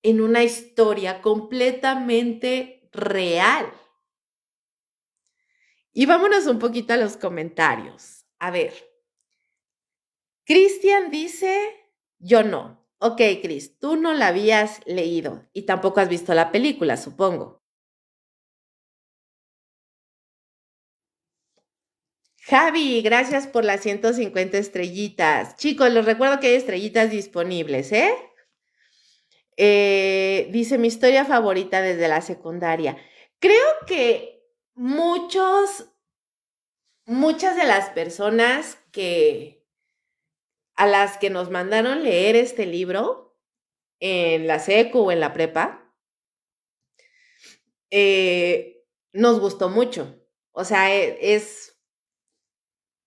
en una historia completamente real. Y vámonos un poquito a los comentarios. A ver, Cristian dice, yo no. Ok, Cris, tú no la habías leído y tampoco has visto la película, supongo. Javi, gracias por las 150 estrellitas. Chicos, les recuerdo que hay estrellitas disponibles, ¿eh? Dice, mi historia favorita desde la secundaria. Creo que muchas de las personas a las que nos mandaron leer este libro en la secu o en la prepa, nos gustó mucho. O sea,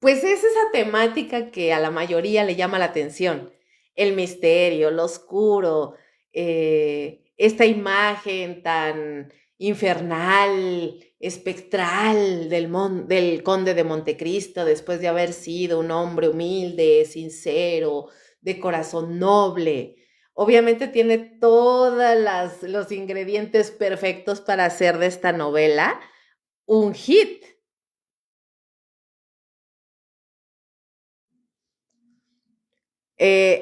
pues es esa temática que a la mayoría le llama la atención. El misterio, lo oscuro, esta imagen tan infernal, espectral del conde de Montecristo, después de haber sido un hombre humilde, sincero, de corazón noble. Obviamente tiene todos los ingredientes perfectos para hacer de esta novela un hit.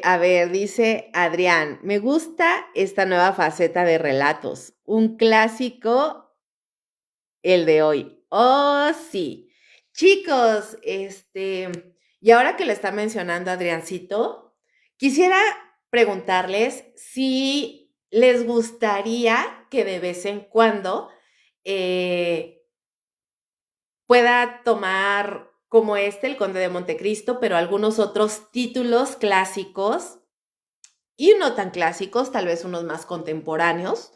A ver, dice Adrián, me gusta esta nueva faceta de relatos. Un clásico, el de hoy. Oh, sí. Chicos, y ahora que le está mencionando Adriancito, quisiera preguntarles si les gustaría que de vez en cuando eh, pueda tomar como el Conde de Montecristo, pero algunos otros títulos clásicos y no tan clásicos, tal vez unos más contemporáneos,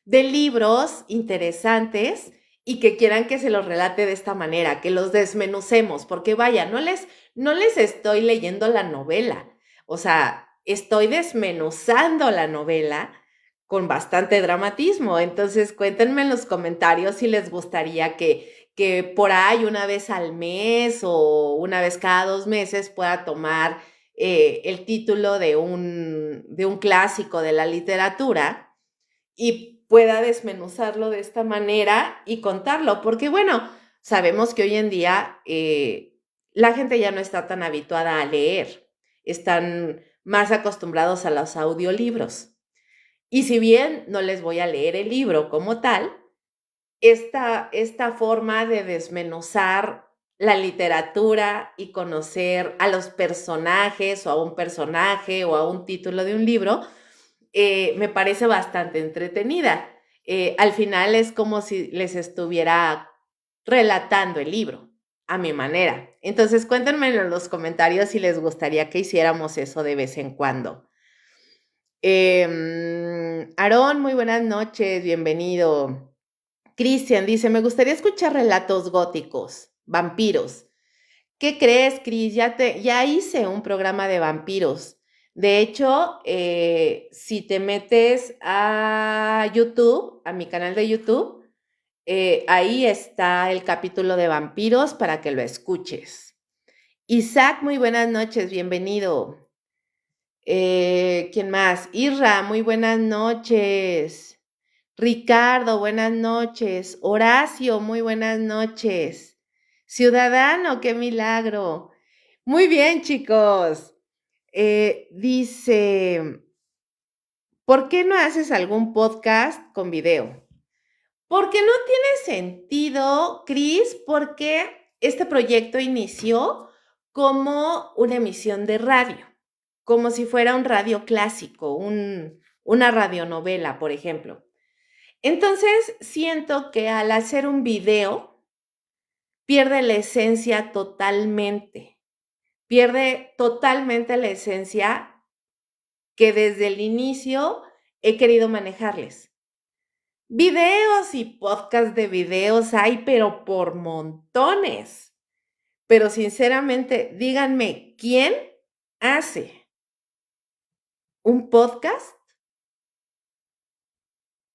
de libros interesantes y que quieran que se los relate de esta manera, que los desmenucemos, porque vaya, no les estoy leyendo la novela, o sea, estoy desmenuzando la novela con bastante dramatismo. Entonces, cuéntenme en los comentarios si les gustaría que por ahí una vez al mes o una vez cada 2 meses pueda tomar el título de un clásico de la literatura y pueda desmenuzarlo de esta manera y contarlo, porque bueno, sabemos que hoy en día la gente ya no está tan habituada a leer, están más acostumbrados a los audiolibros. Y si bien no les voy a leer el libro como tal, esta forma de desmenuzar la literatura y conocer a los personajes o a un personaje o a un título de un libro, me parece bastante entretenida. Al final es como si les estuviera relatando el libro a mi manera. Entonces cuéntenme en los comentarios si les gustaría que hiciéramos eso de vez en cuando. Aarón, muy buenas noches, bienvenido. Cristian dice, me gustaría escuchar relatos góticos, vampiros. ¿Qué crees, Cris? Ya hice un programa de vampiros. De hecho, si te metes a YouTube, a mi canal de YouTube, ahí está el capítulo de vampiros para que lo escuches. Isaac, muy buenas noches, bienvenido. ¿Quién más? Irra, muy buenas noches. Ricardo, buenas noches. Horacio, muy buenas noches. Ciudadano, qué milagro. Muy bien, chicos. Dice, ¿por qué no haces algún podcast con video? Porque no tiene sentido, Cris, porque este proyecto inició como una emisión de radio, como si fuera un radio clásico, una radionovela, por ejemplo. Entonces, siento que al hacer un video, pierde la esencia totalmente. Pierde totalmente la esencia que desde el inicio he querido manejarles. Videos y podcasts de videos hay, pero por montones. Pero sinceramente, díganme, ¿quién hace un podcast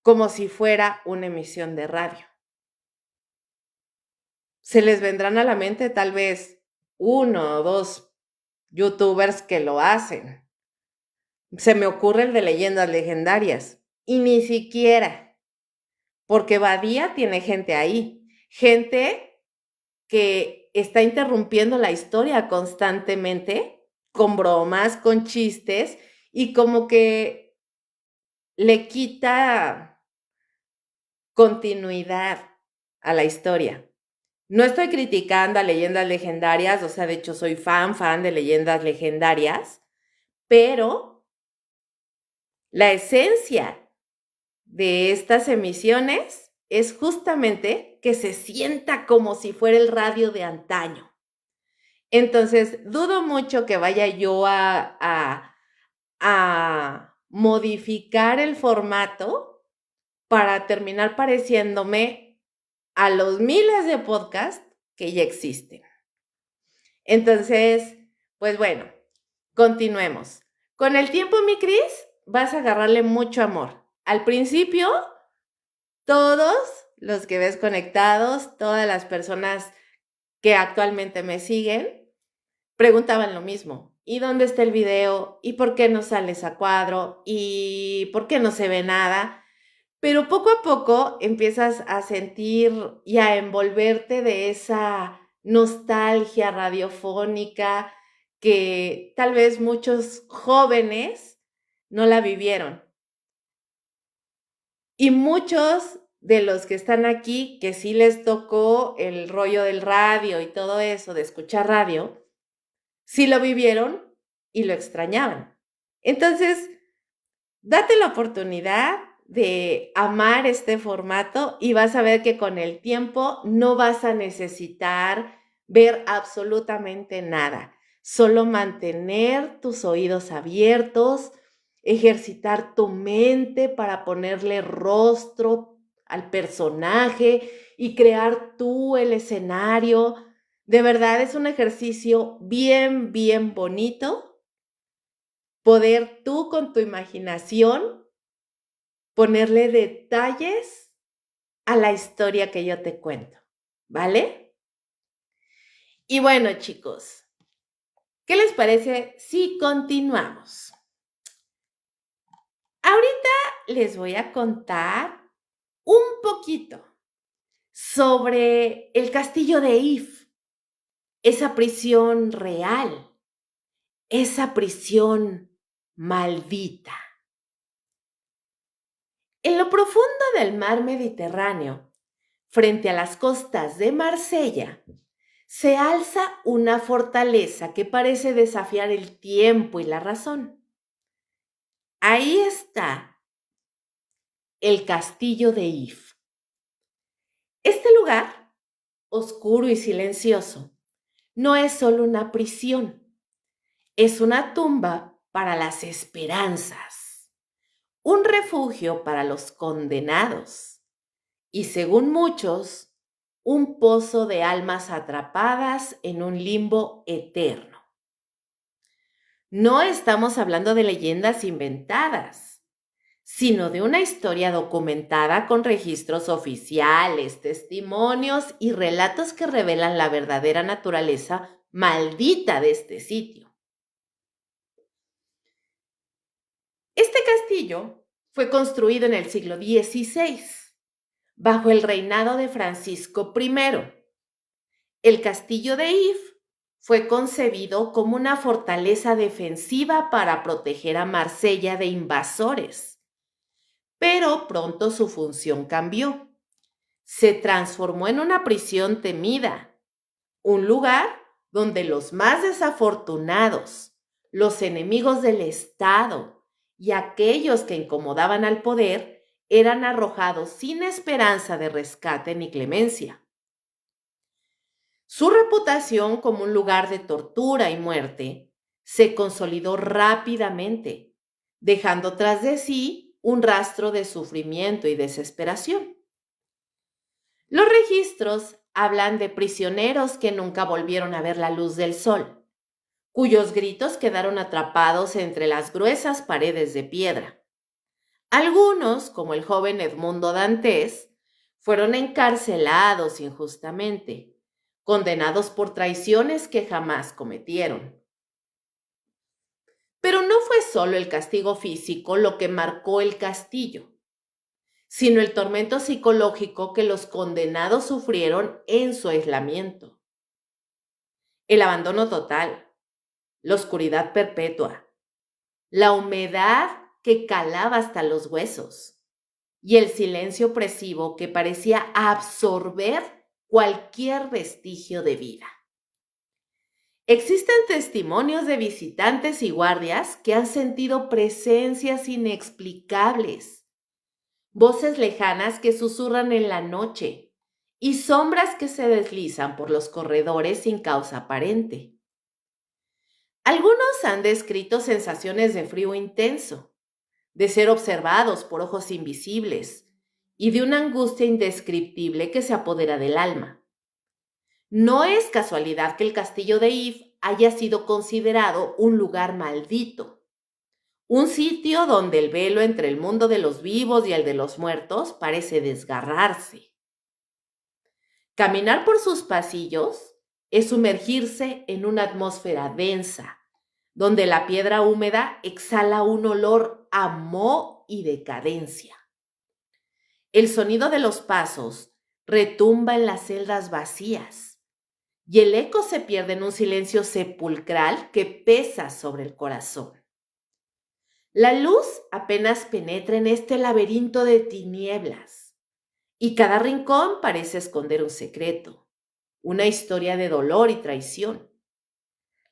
como si fuera una emisión de radio? Se les vendrán a la mente tal vez 1 o 2 youtubers que lo hacen. Se me ocurre el de Leyendas Legendarias. Y ni siquiera, porque Badía tiene gente ahí. Gente que está interrumpiendo la historia constantemente, con bromas, con chistes, y como que le quita continuidad a la historia. No estoy criticando a Leyendas Legendarias, o sea, de hecho soy fan de Leyendas Legendarias, pero la esencia de estas emisiones es justamente que se sienta como si fuera el radio de antaño. Entonces, dudo mucho que vaya yo a modificar el formato para terminar pareciéndome a los miles de podcasts que ya existen. Entonces, pues bueno, continuemos. Con el tiempo, mi Cris, vas a agarrarle mucho amor. Al principio Todos los que ves conectados, todas las personas que actualmente me siguen, preguntaban lo mismo. ¿Y dónde está el video? ¿Y por qué no sales a cuadro? ¿Y por qué no se ve nada? Pero poco a poco empiezas a sentir y a envolverte de esa nostalgia radiofónica que tal vez muchos jóvenes no la vivieron. Y muchos de los que están aquí, que sí les tocó el rollo del radio y todo eso, de escuchar radio, sí lo vivieron y lo extrañaban. Entonces, date la oportunidad de amar este formato y vas a ver que con el tiempo no vas a necesitar ver absolutamente nada. Solo mantener tus oídos abiertos, ejercitar tu mente para ponerle rostro al personaje y crear tú el escenario. De verdad es un ejercicio bien, bien bonito poder tú con tu imaginación ponerle detalles a la historia que yo te cuento, ¿vale? Y bueno, chicos, ¿qué les parece si continuamos? Ahorita les voy a contar un poquito sobre el castillo de If, esa prisión real, esa prisión maldita. En lo profundo del mar Mediterráneo, frente a las costas de Marsella, se alza una fortaleza que parece desafiar el tiempo y la razón. Ahí está el castillo de If. Este lugar, oscuro y silencioso, no es solo una prisión, es una tumba para las esperanzas, un refugio para los condenados y, según muchos, un pozo de almas atrapadas en un limbo eterno. No estamos hablando de leyendas inventadas, sino de una historia documentada con registros oficiales, testimonios y relatos que revelan la verdadera naturaleza maldita de este sitio. Este castillo fue construido en el siglo XVI, bajo el reinado de Francisco I. El castillo de If fue concebido como una fortaleza defensiva para proteger a Marsella de invasores, pero pronto su función cambió. Se transformó en una prisión temida, un lugar donde los más desafortunados, los enemigos del Estado y aquellos que incomodaban al poder eran arrojados sin esperanza de rescate ni clemencia. Su reputación como un lugar de tortura y muerte se consolidó rápidamente, dejando tras de sí un rastro de sufrimiento y desesperación. Los registros hablan de prisioneros que nunca volvieron a ver la luz del sol, cuyos gritos quedaron atrapados entre las gruesas paredes de piedra. Algunos, como el joven Edmundo Dantes, fueron encarcelados injustamente, condenados por traiciones que jamás cometieron. Pero no fue solo el castigo físico lo que marcó el castillo, sino el tormento psicológico que los condenados sufrieron en su aislamiento. El abandono total, la oscuridad perpetua, la humedad que calaba hasta los huesos y el silencio opresivo que parecía absorber cualquier vestigio de vida. Existen testimonios de visitantes y guardias que han sentido presencias inexplicables, voces lejanas que susurran en la noche y sombras que se deslizan por los corredores sin causa aparente. Algunos han descrito sensaciones de frío intenso, de ser observados por ojos invisibles y de una angustia indescriptible que se apodera del alma. No es casualidad que el castillo de If haya sido considerado un lugar maldito, Un sitio donde el velo entre el mundo de los vivos y el de los muertos parece desgarrarse. Caminar por sus pasillos es sumergirse en una atmósfera densa, donde la piedra húmeda exhala un olor a moho y decadencia. El sonido de los pasos retumba en las celdas vacías y el eco se pierde en un silencio sepulcral que pesa sobre el corazón. La luz apenas penetra en este laberinto de tinieblas y cada rincón parece esconder un secreto, una historia de dolor y traición.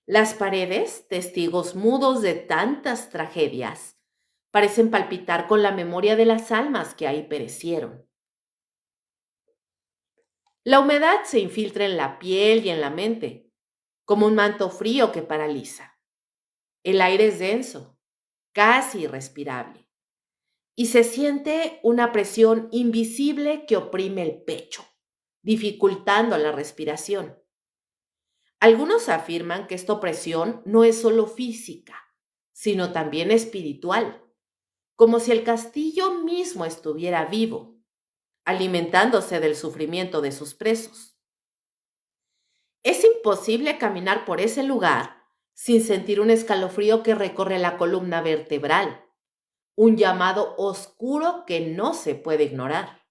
Las paredes, testigos mudos de tantas tragedias, parecen palpitar con la memoria de las almas que ahí perecieron. La humedad se infiltra en la piel y en la mente, como un manto frío que paraliza. El aire es denso, casi irrespirable, y se siente una presión invisible que oprime el pecho, dificultando la respiración. Algunos afirman que esta opresión no es solo física, sino también espiritual, como si el castillo mismo estuviera vivo, alimentándose del sufrimiento de sus presos. Es imposible caminar por ese lugar sin sentir un escalofrío que recorre la columna vertebral, un llamado oscuro que no se puede ignorar.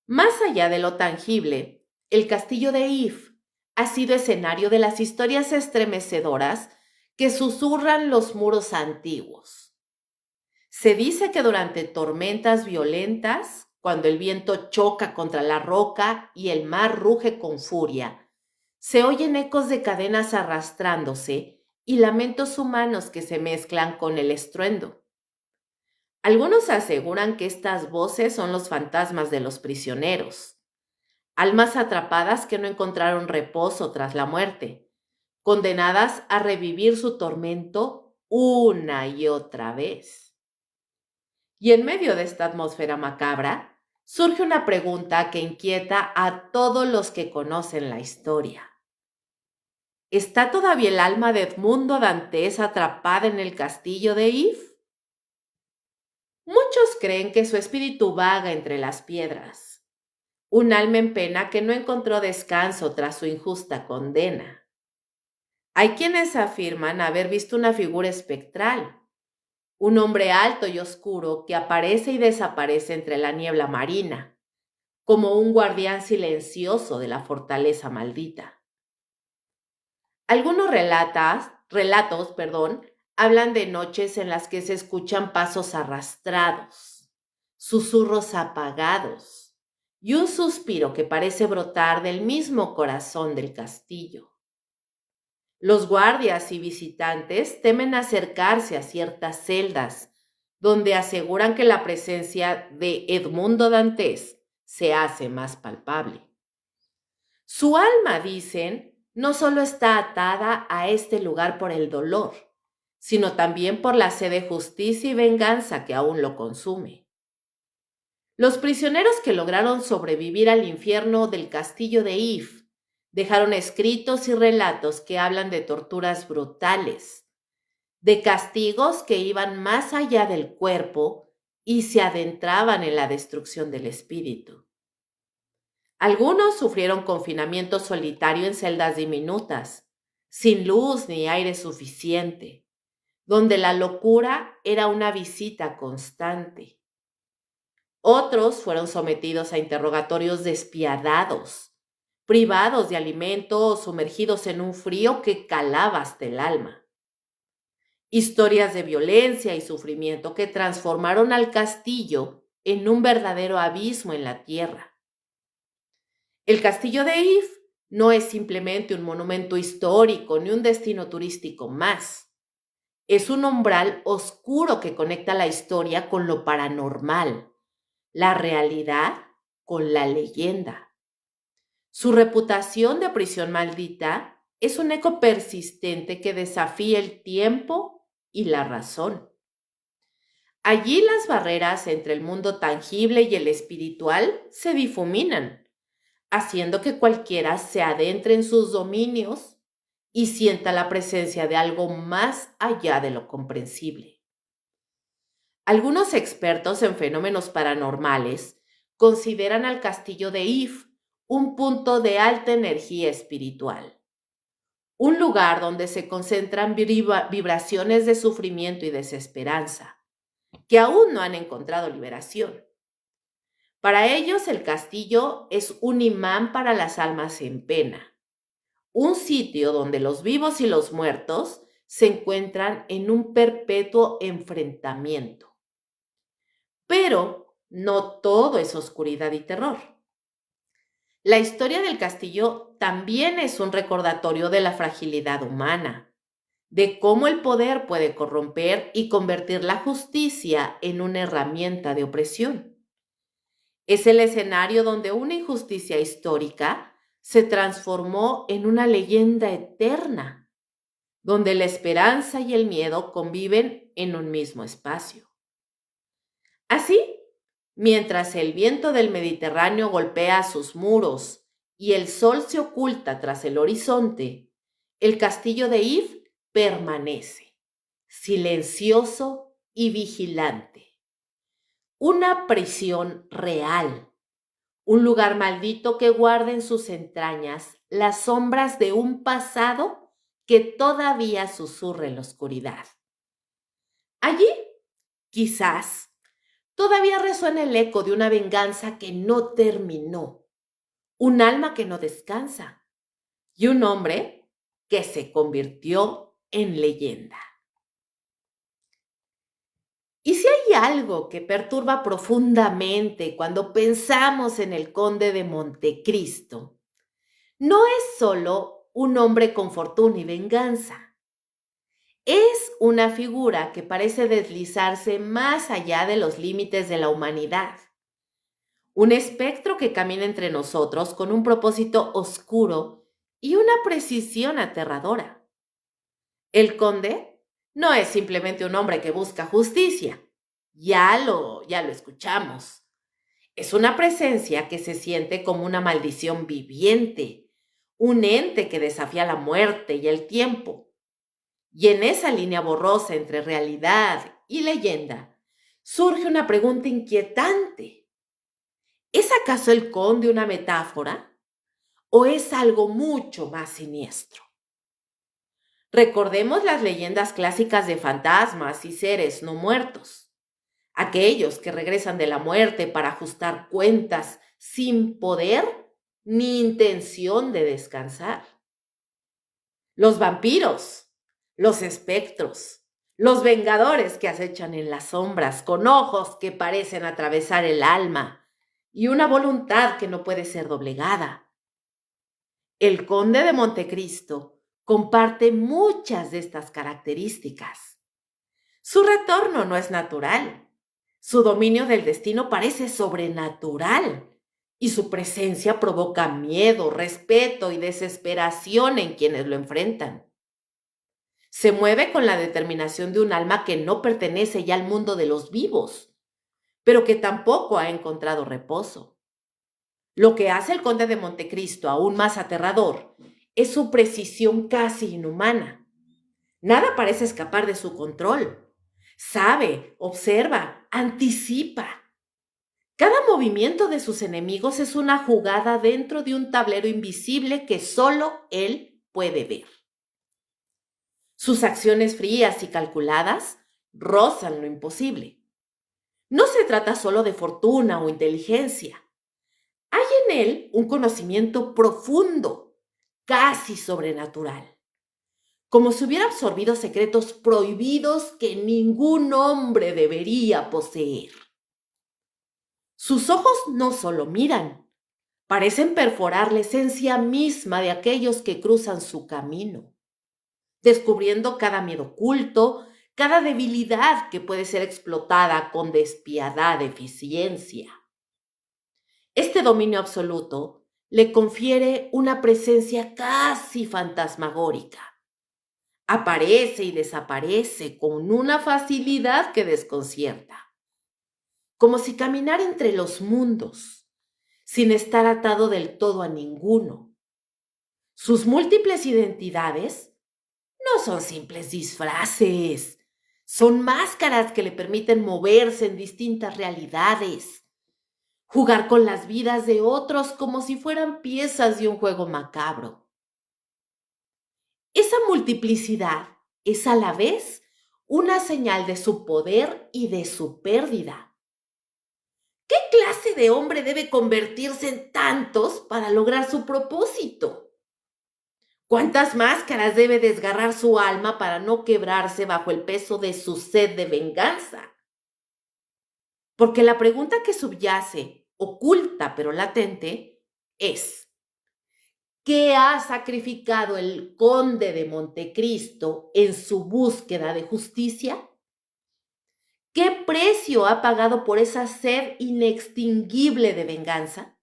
Más allá de lo tangible, el castillo de If ha sido escenario de las historias estremecedoras que susurran los muros antiguos. Se dice que durante tormentas violentas, cuando el viento choca contra la roca y el mar ruge con furia, se oyen ecos de cadenas arrastrándose y lamentos humanos que se mezclan con el estruendo. Algunos aseguran que estas voces son los fantasmas de los prisioneros, almas atrapadas que no encontraron reposo tras la muerte, condenadas a revivir su tormento una y otra vez. Y en medio de esta atmósfera macabra, surge una pregunta que inquieta a todos los que conocen la historia. ¿Está todavía el alma de Edmundo Dantes atrapada en el castillo de If? Muchos creen que su espíritu vaga entre las piedras, un alma en pena que no encontró descanso tras su injusta condena. Hay quienes afirman haber visto una figura espectral, un hombre alto y oscuro que aparece y desaparece entre la niebla marina, como un guardián silencioso de la fortaleza maldita. Algunos relatos, hablan de noches en las que se escuchan pasos arrastrados, susurros apagados y un suspiro que parece brotar del mismo corazón del castillo. Los guardias y visitantes temen acercarse a ciertas celdas, donde aseguran que la presencia de Edmundo Dantes se hace más palpable. Su alma, dicen, no solo está atada a este lugar por el dolor, sino también por la sed de justicia y venganza que aún lo consume. Los prisioneros que lograron sobrevivir al infierno del castillo de If dejaron escritos y relatos que hablan de torturas brutales, de castigos que iban más allá del cuerpo y se adentraban en la destrucción del espíritu. Algunos sufrieron confinamiento solitario en celdas diminutas, sin luz ni aire suficiente, donde la locura era una visita constante. Otros fueron sometidos a interrogatorios despiadados, privados de alimento o sumergidos en un frío que calaba hasta el alma. Historias de violencia y sufrimiento que transformaron al castillo en un verdadero abismo en la tierra. El castillo de If no es simplemente un monumento histórico ni un destino turístico más. Es un umbral oscuro que conecta la historia con lo paranormal, la realidad con la leyenda. Su reputación de prisión maldita es un eco persistente que desafía el tiempo y la razón. Allí las barreras entre el mundo tangible y el espiritual se difuminan, haciendo que cualquiera se adentre en sus dominios y sienta la presencia de algo más allá de lo comprensible. Algunos expertos en fenómenos paranormales consideran al castillo de If un punto de alta energía espiritual, un lugar donde se concentran vibraciones de sufrimiento y desesperanza, que aún no han encontrado liberación. Para ellos, el castillo es un imán para las almas en pena, un sitio donde los vivos y los muertos se encuentran en un perpetuo enfrentamiento. Pero no todo es oscuridad y terror. La historia del castillo también es un recordatorio de la fragilidad humana, de cómo el poder puede corromper y convertir la justicia en una herramienta de opresión. Es el escenario donde una injusticia histórica se transformó en una leyenda eterna, donde la esperanza y el miedo conviven en un mismo espacio. Así, mientras el viento del Mediterráneo golpea sus muros y el sol se oculta tras el horizonte, el castillo de If permanece, silencioso y vigilante. Una prisión real, un lugar maldito que guarda en sus entrañas las sombras de un pasado que todavía susurra en la oscuridad. Allí, quizás, todavía resuena el eco de una venganza que no terminó, un alma que no descansa y un hombre que se convirtió en leyenda. Y si hay algo que perturba profundamente cuando pensamos en el conde de Montecristo, no es solo un hombre con fortuna y venganza. Es una figura que parece deslizarse más allá de los límites de la humanidad. Un espectro que camina entre nosotros con un propósito oscuro y una precisión aterradora. El conde no es simplemente un hombre que busca justicia. Ya lo escuchamos. Es una presencia que se siente como una maldición viviente, un ente que desafía la muerte y el tiempo. Y en esa línea borrosa entre realidad y leyenda, surge una pregunta inquietante. ¿Es acaso el conde una metáfora o es algo mucho más siniestro? Recordemos las leyendas clásicas de fantasmas y seres no muertos, aquellos que regresan de la muerte para ajustar cuentas sin poder ni intención de descansar. Los vampiros, los espectros, los vengadores que acechan en las sombras con ojos que parecen atravesar el alma y una voluntad que no puede ser doblegada. El conde de Montecristo comparte muchas de estas características. Su retorno no es natural. Su dominio del destino parece sobrenatural y su presencia provoca miedo, respeto y desesperación en quienes lo enfrentan. Se mueve con la determinación de un alma que no pertenece ya al mundo de los vivos, pero que tampoco ha encontrado reposo. Lo que hace el conde de Montecristo aún más aterrador es su precisión casi inhumana. Nada parece escapar de su control. Sabe, observa, anticipa. Cada movimiento de sus enemigos es una jugada dentro de un tablero invisible que solo él puede ver. Sus acciones frías y calculadas rozan lo imposible. No se trata solo de fortuna o inteligencia. Hay en él un conocimiento profundo, casi sobrenatural, como si hubiera absorbido secretos prohibidos que ningún hombre debería poseer. Sus ojos no solo miran, parecen perforar la esencia misma de aquellos que cruzan su camino, descubriendo cada miedo oculto, cada debilidad que puede ser explotada con despiadada eficiencia. Este dominio absoluto le confiere una presencia casi fantasmagórica. Aparece y desaparece con una facilidad que desconcierta, como si caminara entre los mundos, sin estar atado del todo a ninguno. Sus múltiples identidades no son simples disfraces, son máscaras que le permiten moverse en distintas realidades, jugar con las vidas de otros como si fueran piezas de un juego macabro. Esa multiplicidad es a la vez una señal de su poder y de su pérdida. ¿Qué clase de hombre debe convertirse en tantos para lograr su propósito? ¿Cuántas máscaras debe desgarrar su alma para no quebrarse bajo el peso de su sed de venganza? Porque la pregunta que subyace, oculta pero latente, es: ¿qué ha sacrificado el conde de Montecristo en su búsqueda de justicia? ¿Qué precio ha pagado por esa sed inextinguible de venganza?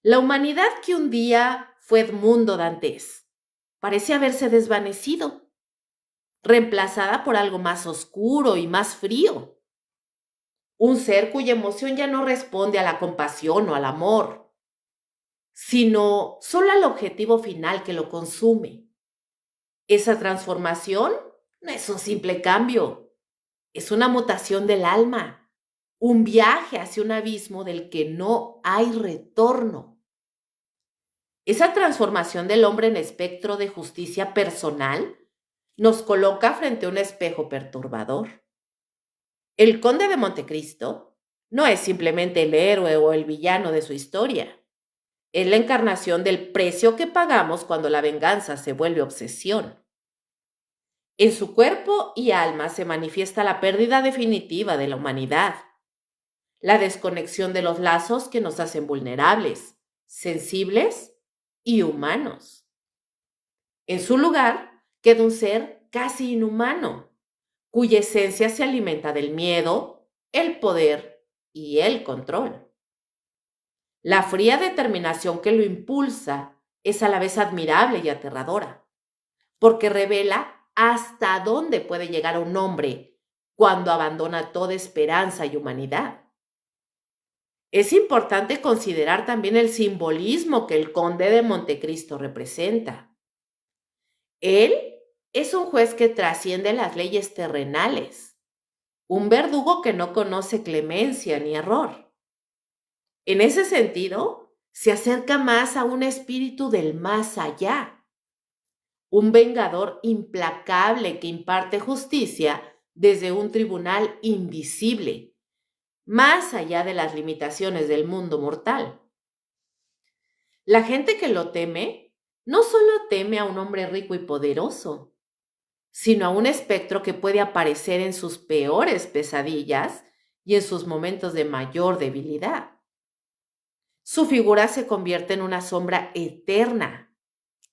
La humanidad que un día fue Edmundo Dantes parece haberse desvanecido, reemplazada por algo más oscuro y más frío. Un ser cuya emoción ya no responde a la compasión o al amor, sino solo al objetivo final que lo consume. Esa transformación no es un simple cambio, es una mutación del alma, un viaje hacia un abismo del que no hay retorno. Esa transformación del hombre en espectro de justicia personal nos coloca frente a un espejo perturbador. El conde de Montecristo no es simplemente el héroe o el villano de su historia. Es la encarnación del precio que pagamos cuando la venganza se vuelve obsesión. En su cuerpo y alma se manifiesta la pérdida definitiva de la humanidad, la desconexión de los lazos que nos hacen vulnerables, sensibles y humanos. En su lugar queda un ser casi inhumano, cuya esencia se alimenta del miedo, el poder y el control. La fría determinación que lo impulsa es a la vez admirable y aterradora, porque revela hasta dónde puede llegar un hombre cuando abandona toda esperanza y humanidad. Es importante considerar también el simbolismo que el conde de Montecristo representa. Él es un juez que trasciende las leyes terrenales, un verdugo que no conoce clemencia ni error. En ese sentido, se acerca más a un espíritu del más allá, un vengador implacable que imparte justicia desde un tribunal invisible, más allá de las limitaciones del mundo mortal. La gente que lo teme no solo teme a un hombre rico y poderoso, sino a un espectro que puede aparecer en sus peores pesadillas y en sus momentos de mayor debilidad. Su figura se convierte en una sombra eterna,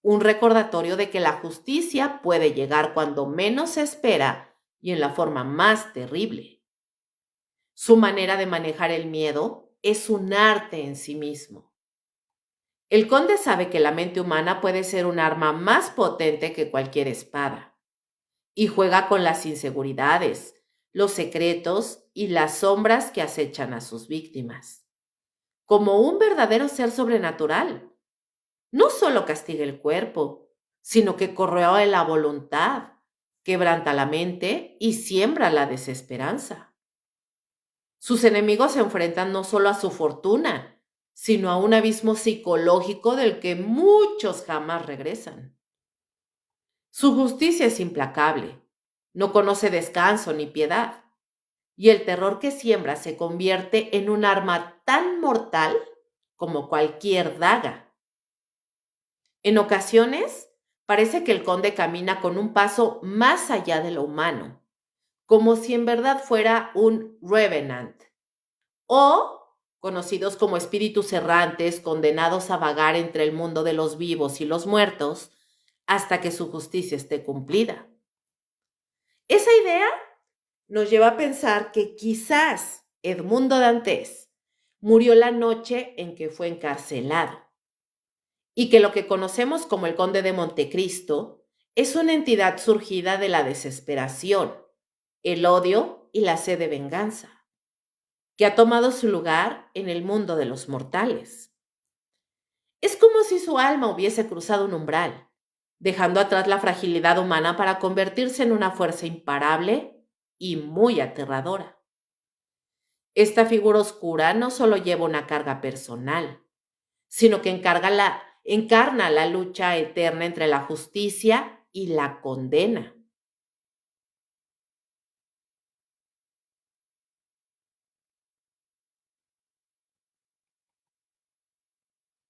un recordatorio de que la justicia puede llegar cuando menos se espera y en la forma más terrible. Su manera de manejar el miedo es un arte en sí mismo. El conde sabe que la mente humana puede ser un arma más potente que cualquier espada, y juega con las inseguridades, los secretos y las sombras que acechan a sus víctimas. Como un verdadero ser sobrenatural, no solo castiga el cuerpo, sino que corroe la voluntad, quebranta la mente y siembra la desesperanza. Sus enemigos se enfrentan no solo a su fortuna, sino a un abismo psicológico del que muchos jamás regresan. Su justicia es implacable, no conoce descanso ni piedad, y el terror que siembra se convierte en un arma tan mortal como cualquier daga. En ocasiones, parece que el conde camina con un paso más allá de lo humano, como si en verdad fuera un revenant, o conocidos como espíritus errantes condenados a vagar entre el mundo de los vivos y los muertos hasta que su justicia esté cumplida. Esa idea nos lleva a pensar que quizás Edmundo Dantes murió la noche en que fue encarcelado y que lo que conocemos como el conde de Montecristo es una entidad surgida de la desesperación, el odio y la sed de venganza, que ha tomado su lugar en el mundo de los mortales. Es como si su alma hubiese cruzado un umbral, dejando atrás la fragilidad humana para convertirse en una fuerza imparable y muy aterradora. Esta figura oscura no solo lleva una carga personal, sino que encarna la lucha eterna entre la justicia y la condena.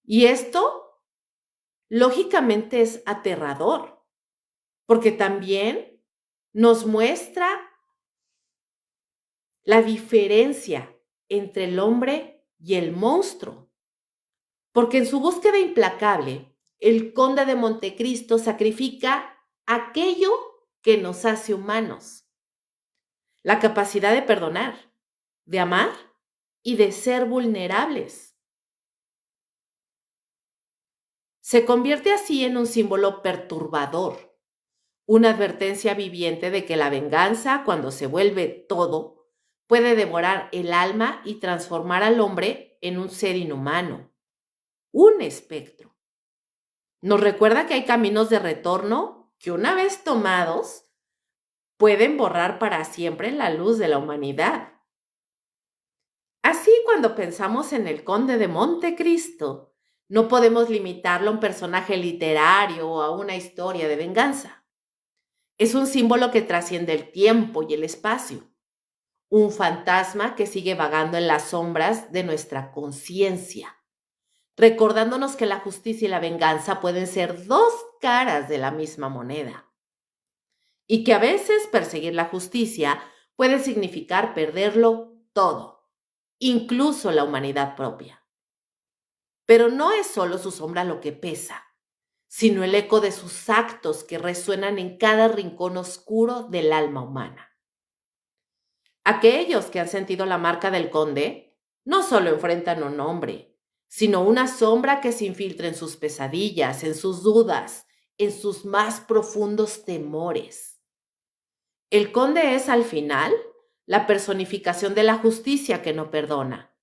Y esto, lógicamente, es aterrador, porque también nos muestra la diferencia entre el hombre y el monstruo. Porque en su búsqueda implacable, el conde de Montecristo sacrifica aquello que nos hace humanos, la capacidad de perdonar, de amar y de ser vulnerables. Se convierte así en un símbolo perturbador, una advertencia viviente de que la venganza, cuando se vuelve todo, puede devorar el alma y transformar al hombre en un ser inhumano, un espectro. Nos recuerda que hay caminos de retorno que, una vez tomados, pueden borrar para siempre la luz de la humanidad. Así, cuando pensamos en el conde de Montecristo, no podemos limitarlo a un personaje literario o a una historia de venganza. Es un símbolo que trasciende el tiempo y el espacio, un fantasma que sigue vagando en las sombras de nuestra conciencia, recordándonos que la justicia y la venganza pueden ser dos caras de la misma moneda, y que a veces perseguir la justicia puede significar perderlo todo, incluso la humanidad propia. Pero no es solo su sombra lo que pesa, sino el eco de sus actos que resuenan en cada rincón oscuro del alma humana. Aquellos que han sentido la marca del conde no solo enfrentan un hombre, sino una sombra que se infiltra en sus pesadillas, en sus dudas, en sus más profundos temores. El conde es, al final, la personificación de la justicia que no perdona,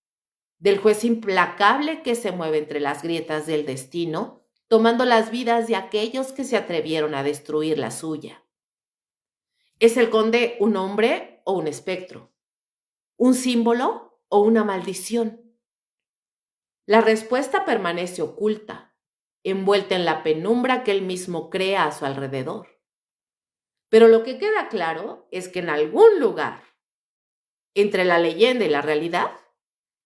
del juez implacable que se mueve entre las grietas del destino, tomando las vidas de aquellos que se atrevieron a destruir la suya. ¿Es el conde un hombre o un espectro? ¿Un símbolo o una maldición? La respuesta permanece oculta, envuelta en la penumbra que él mismo crea a su alrededor. Pero lo que queda claro es que en algún lugar, entre la leyenda y la realidad,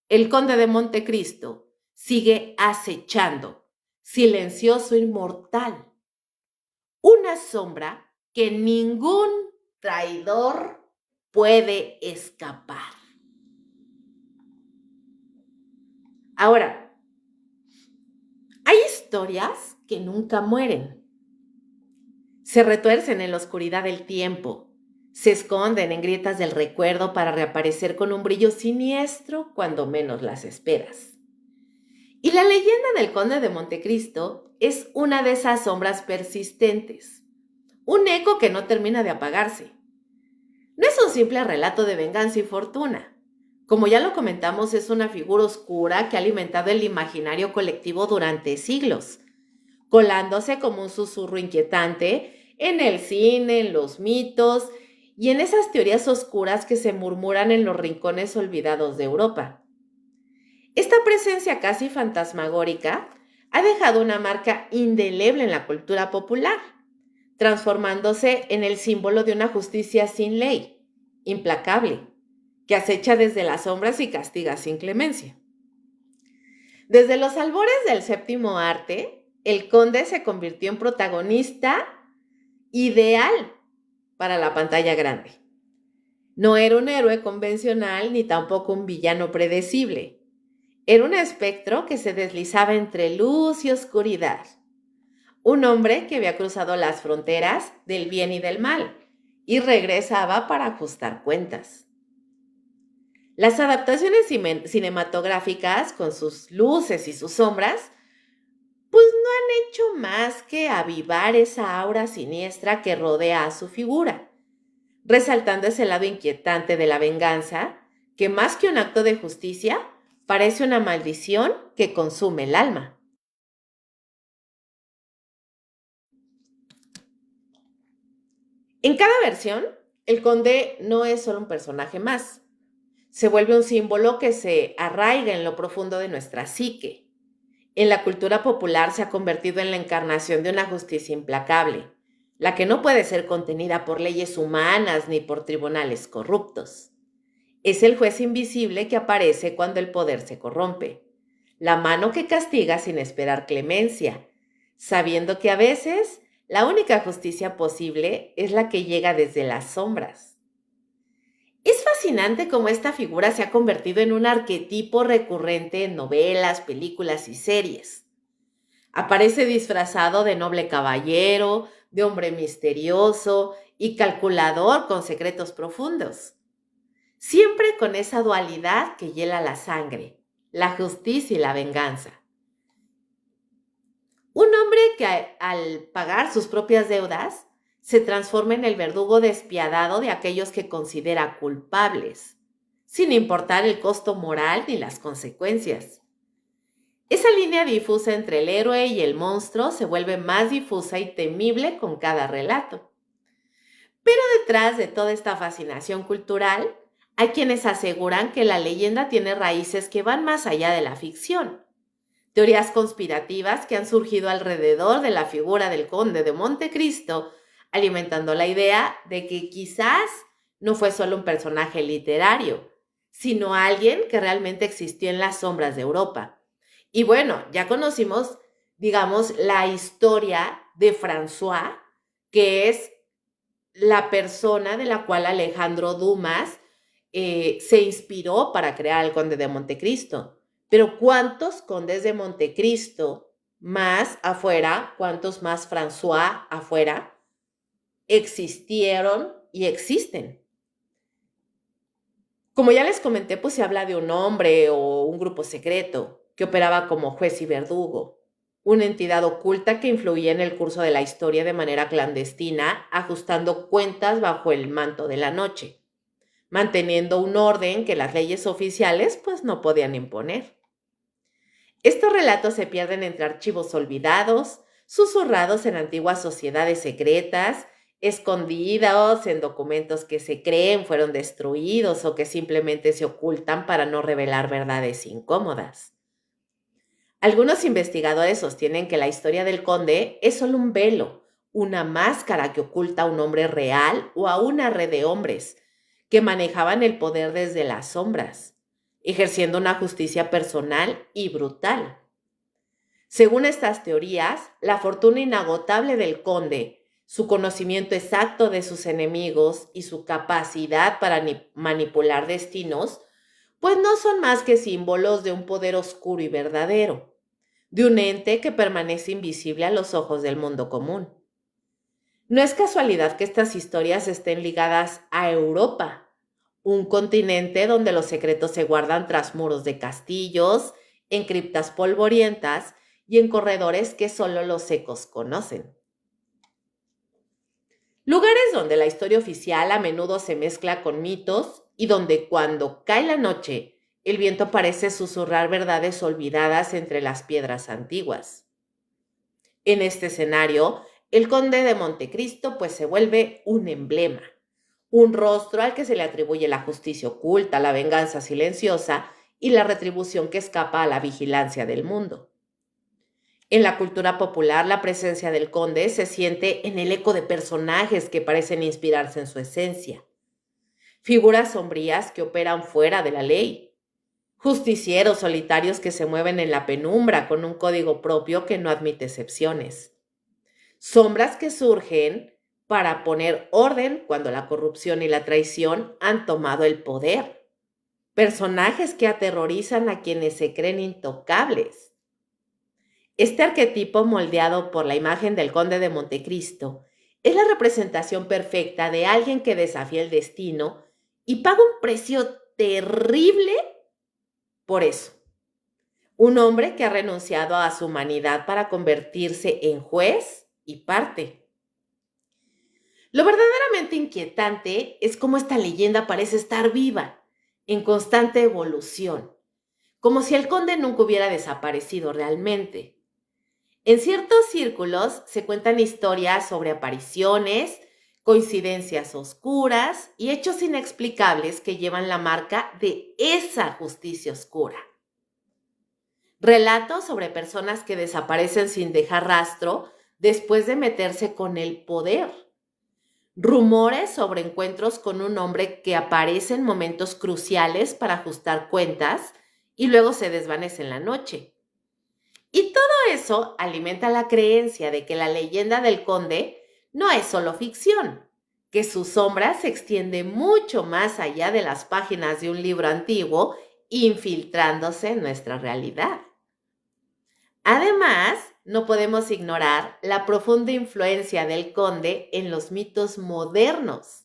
el conde de Montecristo sigue acechando, silencioso e inmortal, una sombra que ningún traidor puede escapar. Ahora, hay historias que nunca mueren. Se retuercen en la oscuridad del tiempo, se esconden en grietas del recuerdo para reaparecer con un brillo siniestro cuando menos las esperas. Y la leyenda del conde de Montecristo es una de esas sombras persistentes, un eco que no termina de apagarse. No es un simple relato de venganza y fortuna. Como ya lo comentamos, es una figura oscura que ha alimentado el imaginario colectivo durante siglos, colándose como un susurro inquietante en el cine, en los mitos y en esas teorías oscuras que se murmuran en los rincones olvidados de Europa. Esta presencia casi fantasmagórica ha dejado una marca indeleble en la cultura popular, transformándose en el símbolo de una justicia sin ley, implacable, que acecha desde las sombras y castiga sin clemencia. Desde los albores del séptimo arte, el conde se convirtió en protagonista ideal para la pantalla grande. No era un héroe convencional ni tampoco un villano predecible. Era un espectro que se deslizaba entre luz y oscuridad. Un hombre que había cruzado las fronteras del bien y del mal y regresaba para ajustar cuentas. Las adaptaciones cinematográficas, con sus luces y sus sombras, pues no han hecho más que avivar esa aura siniestra que rodea a su figura, resaltando ese lado inquietante de la venganza, que más que un acto de justicia, parece una maldición que consume el alma. En cada versión, el conde no es solo un personaje más, se vuelve un símbolo que se arraiga en lo profundo de nuestra psique. En la cultura popular se ha convertido en la encarnación de una justicia implacable, la que no puede ser contenida por leyes humanas ni por tribunales corruptos. Es el juez invisible que aparece cuando el poder se corrompe, la mano que castiga sin esperar clemencia, sabiendo que a veces la única justicia posible es la que llega desde las sombras. Es fascinante cómo esta figura se ha convertido en un arquetipo recurrente en novelas, películas y series. Aparece disfrazado de noble caballero, de hombre misterioso y calculador con secretos profundos. Siempre con esa dualidad que hiela la sangre, la justicia y la venganza. Un hombre que al pagar sus propias deudas se transforma en el verdugo despiadado de aquellos que considera culpables, sin importar el costo moral ni las consecuencias. Esa línea difusa entre el héroe y el monstruo se vuelve más difusa y temible con cada relato. Pero detrás de toda esta fascinación cultural, hay quienes aseguran que la leyenda tiene raíces que van más allá de la ficción. Teorías conspirativas que han surgido alrededor de la figura del conde de Montecristo, alimentando la idea de que quizás no fue solo un personaje literario, sino alguien que realmente existió en las sombras de Europa. Y bueno, ya conocimos, digamos, la historia de François, que es la persona de la cual Alejandro Dumas se inspiró para crear el Conde de Montecristo. Pero ¿cuántos condes de Montecristo más afuera, cuántos más François afuera existieron y existen? Como ya les comenté, pues se habla de un hombre o un grupo secreto que operaba como juez y verdugo, una entidad oculta que influía en el curso de la historia de manera clandestina, ajustando cuentas bajo el manto de la noche, manteniendo un orden que las leyes oficiales pues no podían imponer. Estos relatos se pierden entre archivos olvidados, susurrados en antiguas sociedades secretas, escondidos en documentos que se creen fueron destruidos o que simplemente se ocultan para no revelar verdades incómodas. Algunos investigadores sostienen que la historia del conde es solo un velo, una máscara que oculta a un hombre real o a una red de hombres que manejaban el poder desde las sombras, ejerciendo una justicia personal y brutal. Según estas teorías, la fortuna inagotable del conde, su conocimiento exacto de sus enemigos y su capacidad para manipular destinos, pues no son más que símbolos de un poder oscuro y verdadero, de un ente que permanece invisible a los ojos del mundo común. No es casualidad que estas historias estén ligadas a Europa, un continente donde los secretos se guardan tras muros de castillos, en criptas polvorientas y en corredores que solo los ecos conocen. Lugares donde la historia oficial a menudo se mezcla con mitos y donde cuando cae la noche el viento parece susurrar verdades olvidadas entre las piedras antiguas. En este escenario, el conde de Montecristo pues se vuelve un emblema, un rostro al que se le atribuye la justicia oculta, la venganza silenciosa y la retribución que escapa a la vigilancia del mundo. En la cultura popular, la presencia del conde se siente en el eco de personajes que parecen inspirarse en su esencia, figuras sombrías que operan fuera de la ley, justicieros solitarios que se mueven en la penumbra con un código propio que no admite excepciones, sombras que surgen para poner orden cuando la corrupción y la traición han tomado el poder, personajes que aterrorizan a quienes se creen intocables. Este arquetipo, moldeado por la imagen del conde de Montecristo, es la representación perfecta de alguien que desafía el destino y paga un precio terrible por eso. Un hombre que ha renunciado a su humanidad para convertirse en juez y parte. Lo verdaderamente inquietante es cómo esta leyenda parece estar viva, en constante evolución, como si el conde nunca hubiera desaparecido realmente. En ciertos círculos se cuentan historias sobre apariciones coincidencias oscuras y hechos inexplicables que llevan la marca de esa justicia oscura. Relatos sobre personas que desaparecen sin dejar rastro después de meterse con el poder. Rumores sobre encuentros con un hombre que aparece en momentos cruciales para ajustar cuentas y luego se desvanece en la noche. Y todo eso alimenta la creencia de que la leyenda del conde no es solo ficción, que su sombra se extiende mucho más allá de las páginas de un libro antiguo, infiltrándose en nuestra realidad. Además, no podemos ignorar la profunda influencia del conde en los mitos modernos,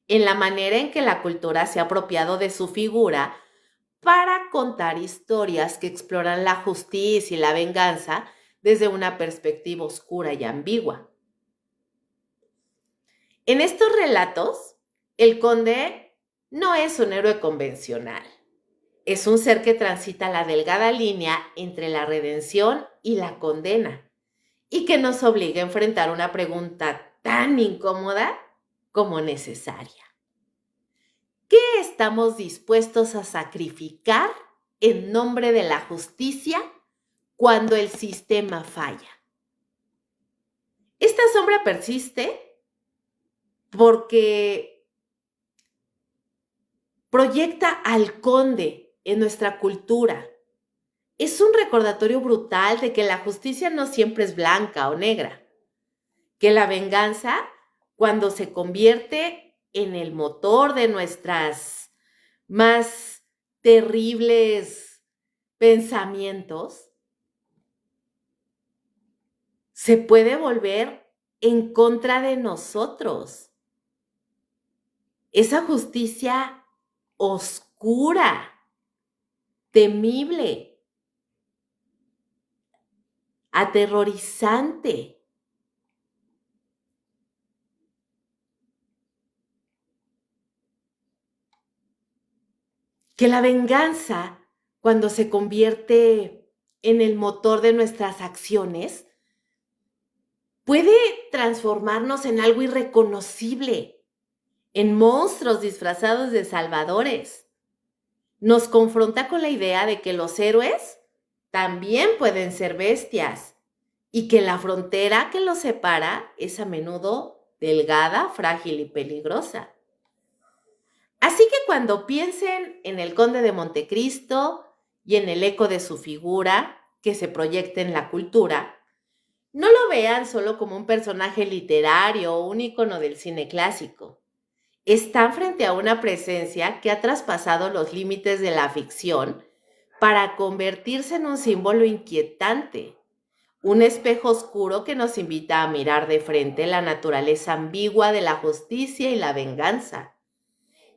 en la manera en que la cultura se ha apropiado de su figura para contar historias que exploran la justicia y la venganza desde una perspectiva oscura y ambigua. En estos relatos, el conde no es un héroe convencional. Es un ser que transita la delgada línea entre la redención y la condena y que nos obliga a enfrentar una pregunta tan incómoda como necesaria. ¿Qué estamos dispuestos a sacrificar en nombre de la justicia cuando el sistema falla? Esta sombra persiste porque proyecta al conde en nuestra cultura. Es un recordatorio brutal de que la justicia no siempre es blanca o negra, que la venganza, cuando se convierte en el motor de nuestras más terribles pensamientos, se puede volver en contra de nosotros. Esa justicia oscura, temible, aterrorizante. Que la venganza, cuando se convierte en el motor de nuestras acciones, puede transformarnos en algo irreconocible, en monstruos disfrazados de salvadores. Nos confronta con la idea de que los héroes también pueden ser bestias y que la frontera que los separa es a menudo delgada, frágil y peligrosa. Así que cuando piensen en el Conde de Montecristo y en el eco de su figura que se proyecta en la cultura, no lo vean solo como un personaje literario o un ícono del cine clásico. Están frente a una presencia que ha traspasado los límites de la ficción para convertirse en un símbolo inquietante, un espejo oscuro que nos invita a mirar de frente la naturaleza ambigua de la justicia y la venganza.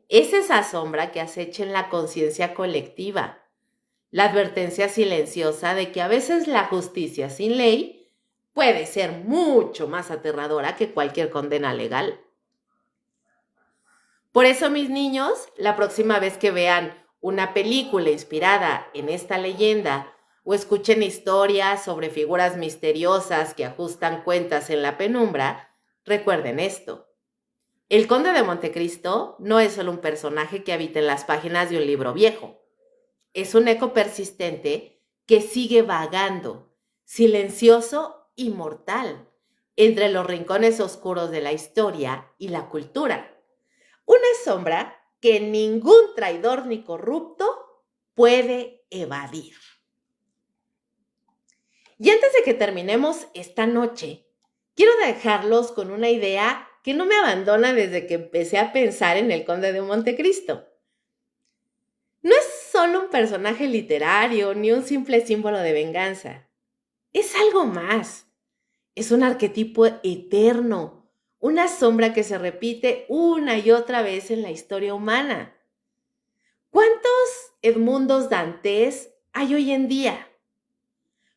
Es esa sombra que acecha en la conciencia colectiva, la advertencia silenciosa de que a veces la justicia sin ley puede ser mucho más aterradora que cualquier condena legal. Por eso, mis niños, la próxima vez que vean una película inspirada en esta leyenda o escuchen historias sobre figuras misteriosas que ajustan cuentas en la penumbra, recuerden esto. El Conde de Montecristo no es solo un personaje que habita en las páginas de un libro viejo. Es un eco persistente que sigue vagando, silencioso y mortal, entre los rincones oscuros de la historia y la cultura. Una sombra que ningún traidor ni corrupto puede evadir. Y antes de que terminemos esta noche, quiero dejarlos con una idea que no me abandona desde que empecé a pensar en el Conde de Montecristo. No es solo un personaje literario ni un simple símbolo de venganza. Es algo más. Es un arquetipo eterno, una sombra que se repite una y otra vez en la historia humana. ¿Cuántos Edmundos Dantes hay hoy en día?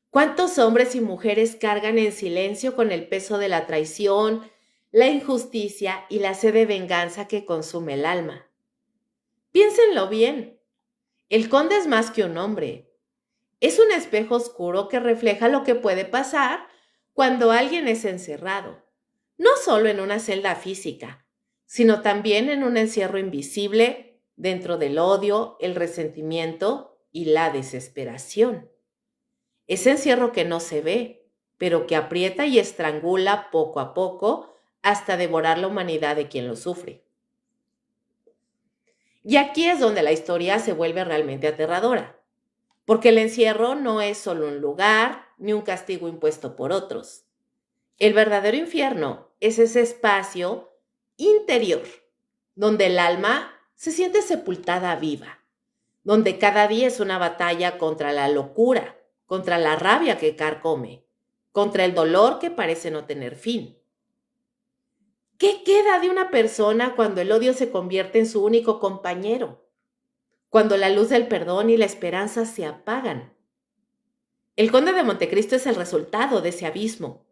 ¿Cuántos hombres y mujeres cargan en silencio con el peso de la traición, la injusticia y la sed de venganza que consume el alma? Piénsenlo bien. El conde es más que un hombre. Es un espejo oscuro que refleja lo que puede pasar cuando alguien es encerrado, no solo en una celda física, sino también en un encierro invisible dentro del odio, el resentimiento y la desesperación. Ese encierro que no se ve, pero que aprieta y estrangula poco a poco hasta devorar la humanidad de quien lo sufre. Y aquí es donde la historia se vuelve realmente aterradora, porque el encierro no es solo un lugar ni un castigo impuesto por otros. El verdadero infierno es ese espacio interior donde el alma se siente sepultada viva, donde cada día es una batalla contra la locura, contra la rabia que carcome, contra el dolor que parece no tener fin. ¿Qué queda de una persona cuando el odio se convierte en su único compañero? Cuando la luz del perdón y la esperanza se apagan. El conde de Montecristo es el resultado de ese abismo.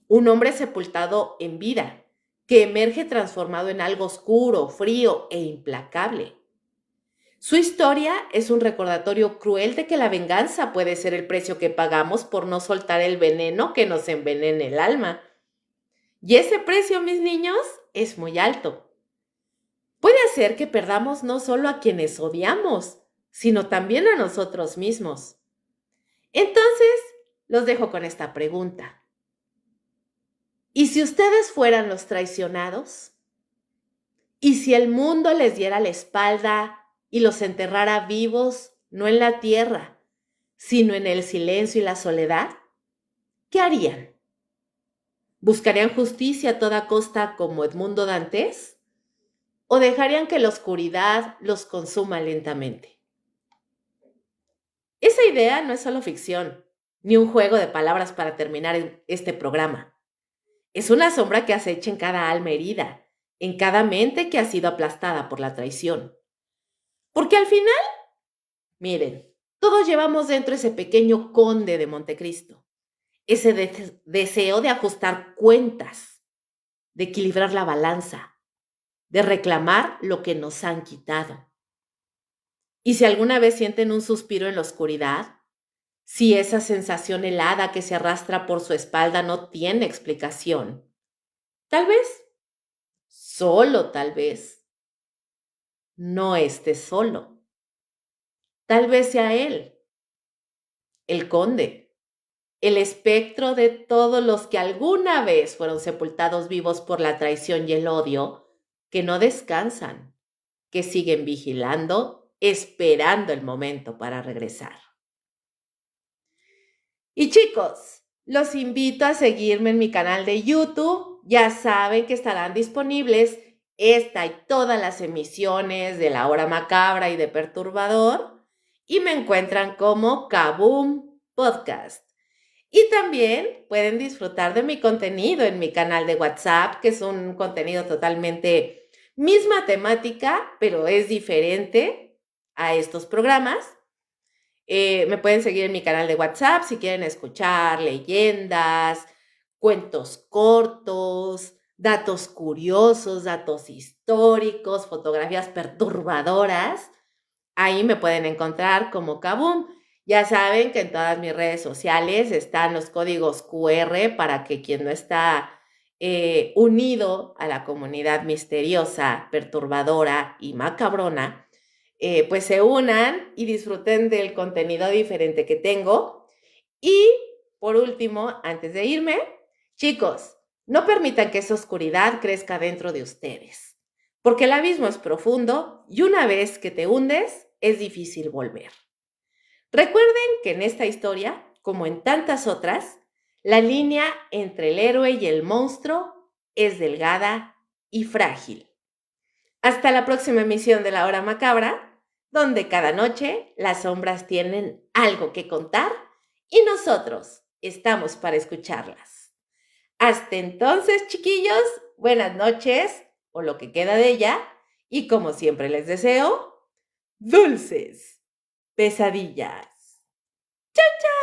Un hombre sepultado en vida, que emerge transformado en algo oscuro, frío e implacable. Su historia es un recordatorio cruel de que la venganza puede ser el precio que pagamos por no soltar el veneno que nos envenena el alma. Y ese precio, mis niños, es muy alto. Puede hacer que perdamos no solo a quienes odiamos, sino también a nosotros mismos. Entonces, los dejo con esta pregunta. ¿Y si ustedes fueran los traicionados? ¿Y si el mundo les diera la espalda y los enterrara vivos, no en la tierra, sino en el silencio y la soledad? ¿Qué harían? ¿Buscarían justicia a toda costa como Edmundo Dantes? ¿O dejarían que la oscuridad los consuma lentamente? Esa idea no es solo ficción, ni un juego de palabras para terminar este programa. Es una sombra que acecha en cada alma herida, en cada mente que ha sido aplastada por la traición. Porque al final, miren, todos llevamos dentro ese pequeño conde de Montecristo, ese deseo de ajustar cuentas, de equilibrar la balanza, de reclamar lo que nos han quitado. Y si alguna vez sienten un suspiro en la oscuridad, si esa sensación helada que se arrastra por su espalda no tiene explicación, tal vez, solo tal vez, no esté solo. Tal vez sea él, el conde, el espectro de todos los que alguna vez fueron sepultados vivos por la traición y el odio, que no descansan, que siguen vigilando, esperando el momento para regresar. Y chicos, los invito a seguirme en mi canal de YouTube. Ya saben que estarán disponibles esta y todas las emisiones de La Hora Macabra y de Perturbador. Y me encuentran como Kaboom Podcast. Y también pueden disfrutar de mi contenido en mi canal de WhatsApp, que es un contenido totalmente misma temática, pero es diferente a estos programas. Me pueden seguir en mi canal de WhatsApp si quieren escuchar leyendas, cuentos cortos, datos curiosos, datos históricos, fotografías perturbadoras. Ahí me pueden encontrar como Kaboom. Ya saben que en todas mis redes sociales están los códigos QR para que quien no está unido a la comunidad misteriosa, perturbadora y macabrona, pues se unan y disfruten del contenido diferente que tengo. Y por último, antes de irme, chicos, no permitan que esa oscuridad crezca dentro de ustedes, porque el abismo es profundo y una vez que te hundes, es difícil volver. Recuerden que en esta historia, como en tantas otras, la línea entre el héroe y el monstruo es delgada y frágil. Hasta la próxima emisión de La Hora Macabra, donde cada noche las sombras tienen algo que contar y nosotros estamos para escucharlas. Hasta entonces, chiquillos, buenas noches, o lo que queda de ella, y como siempre les deseo, dulces pesadillas. ¡Chao, chao!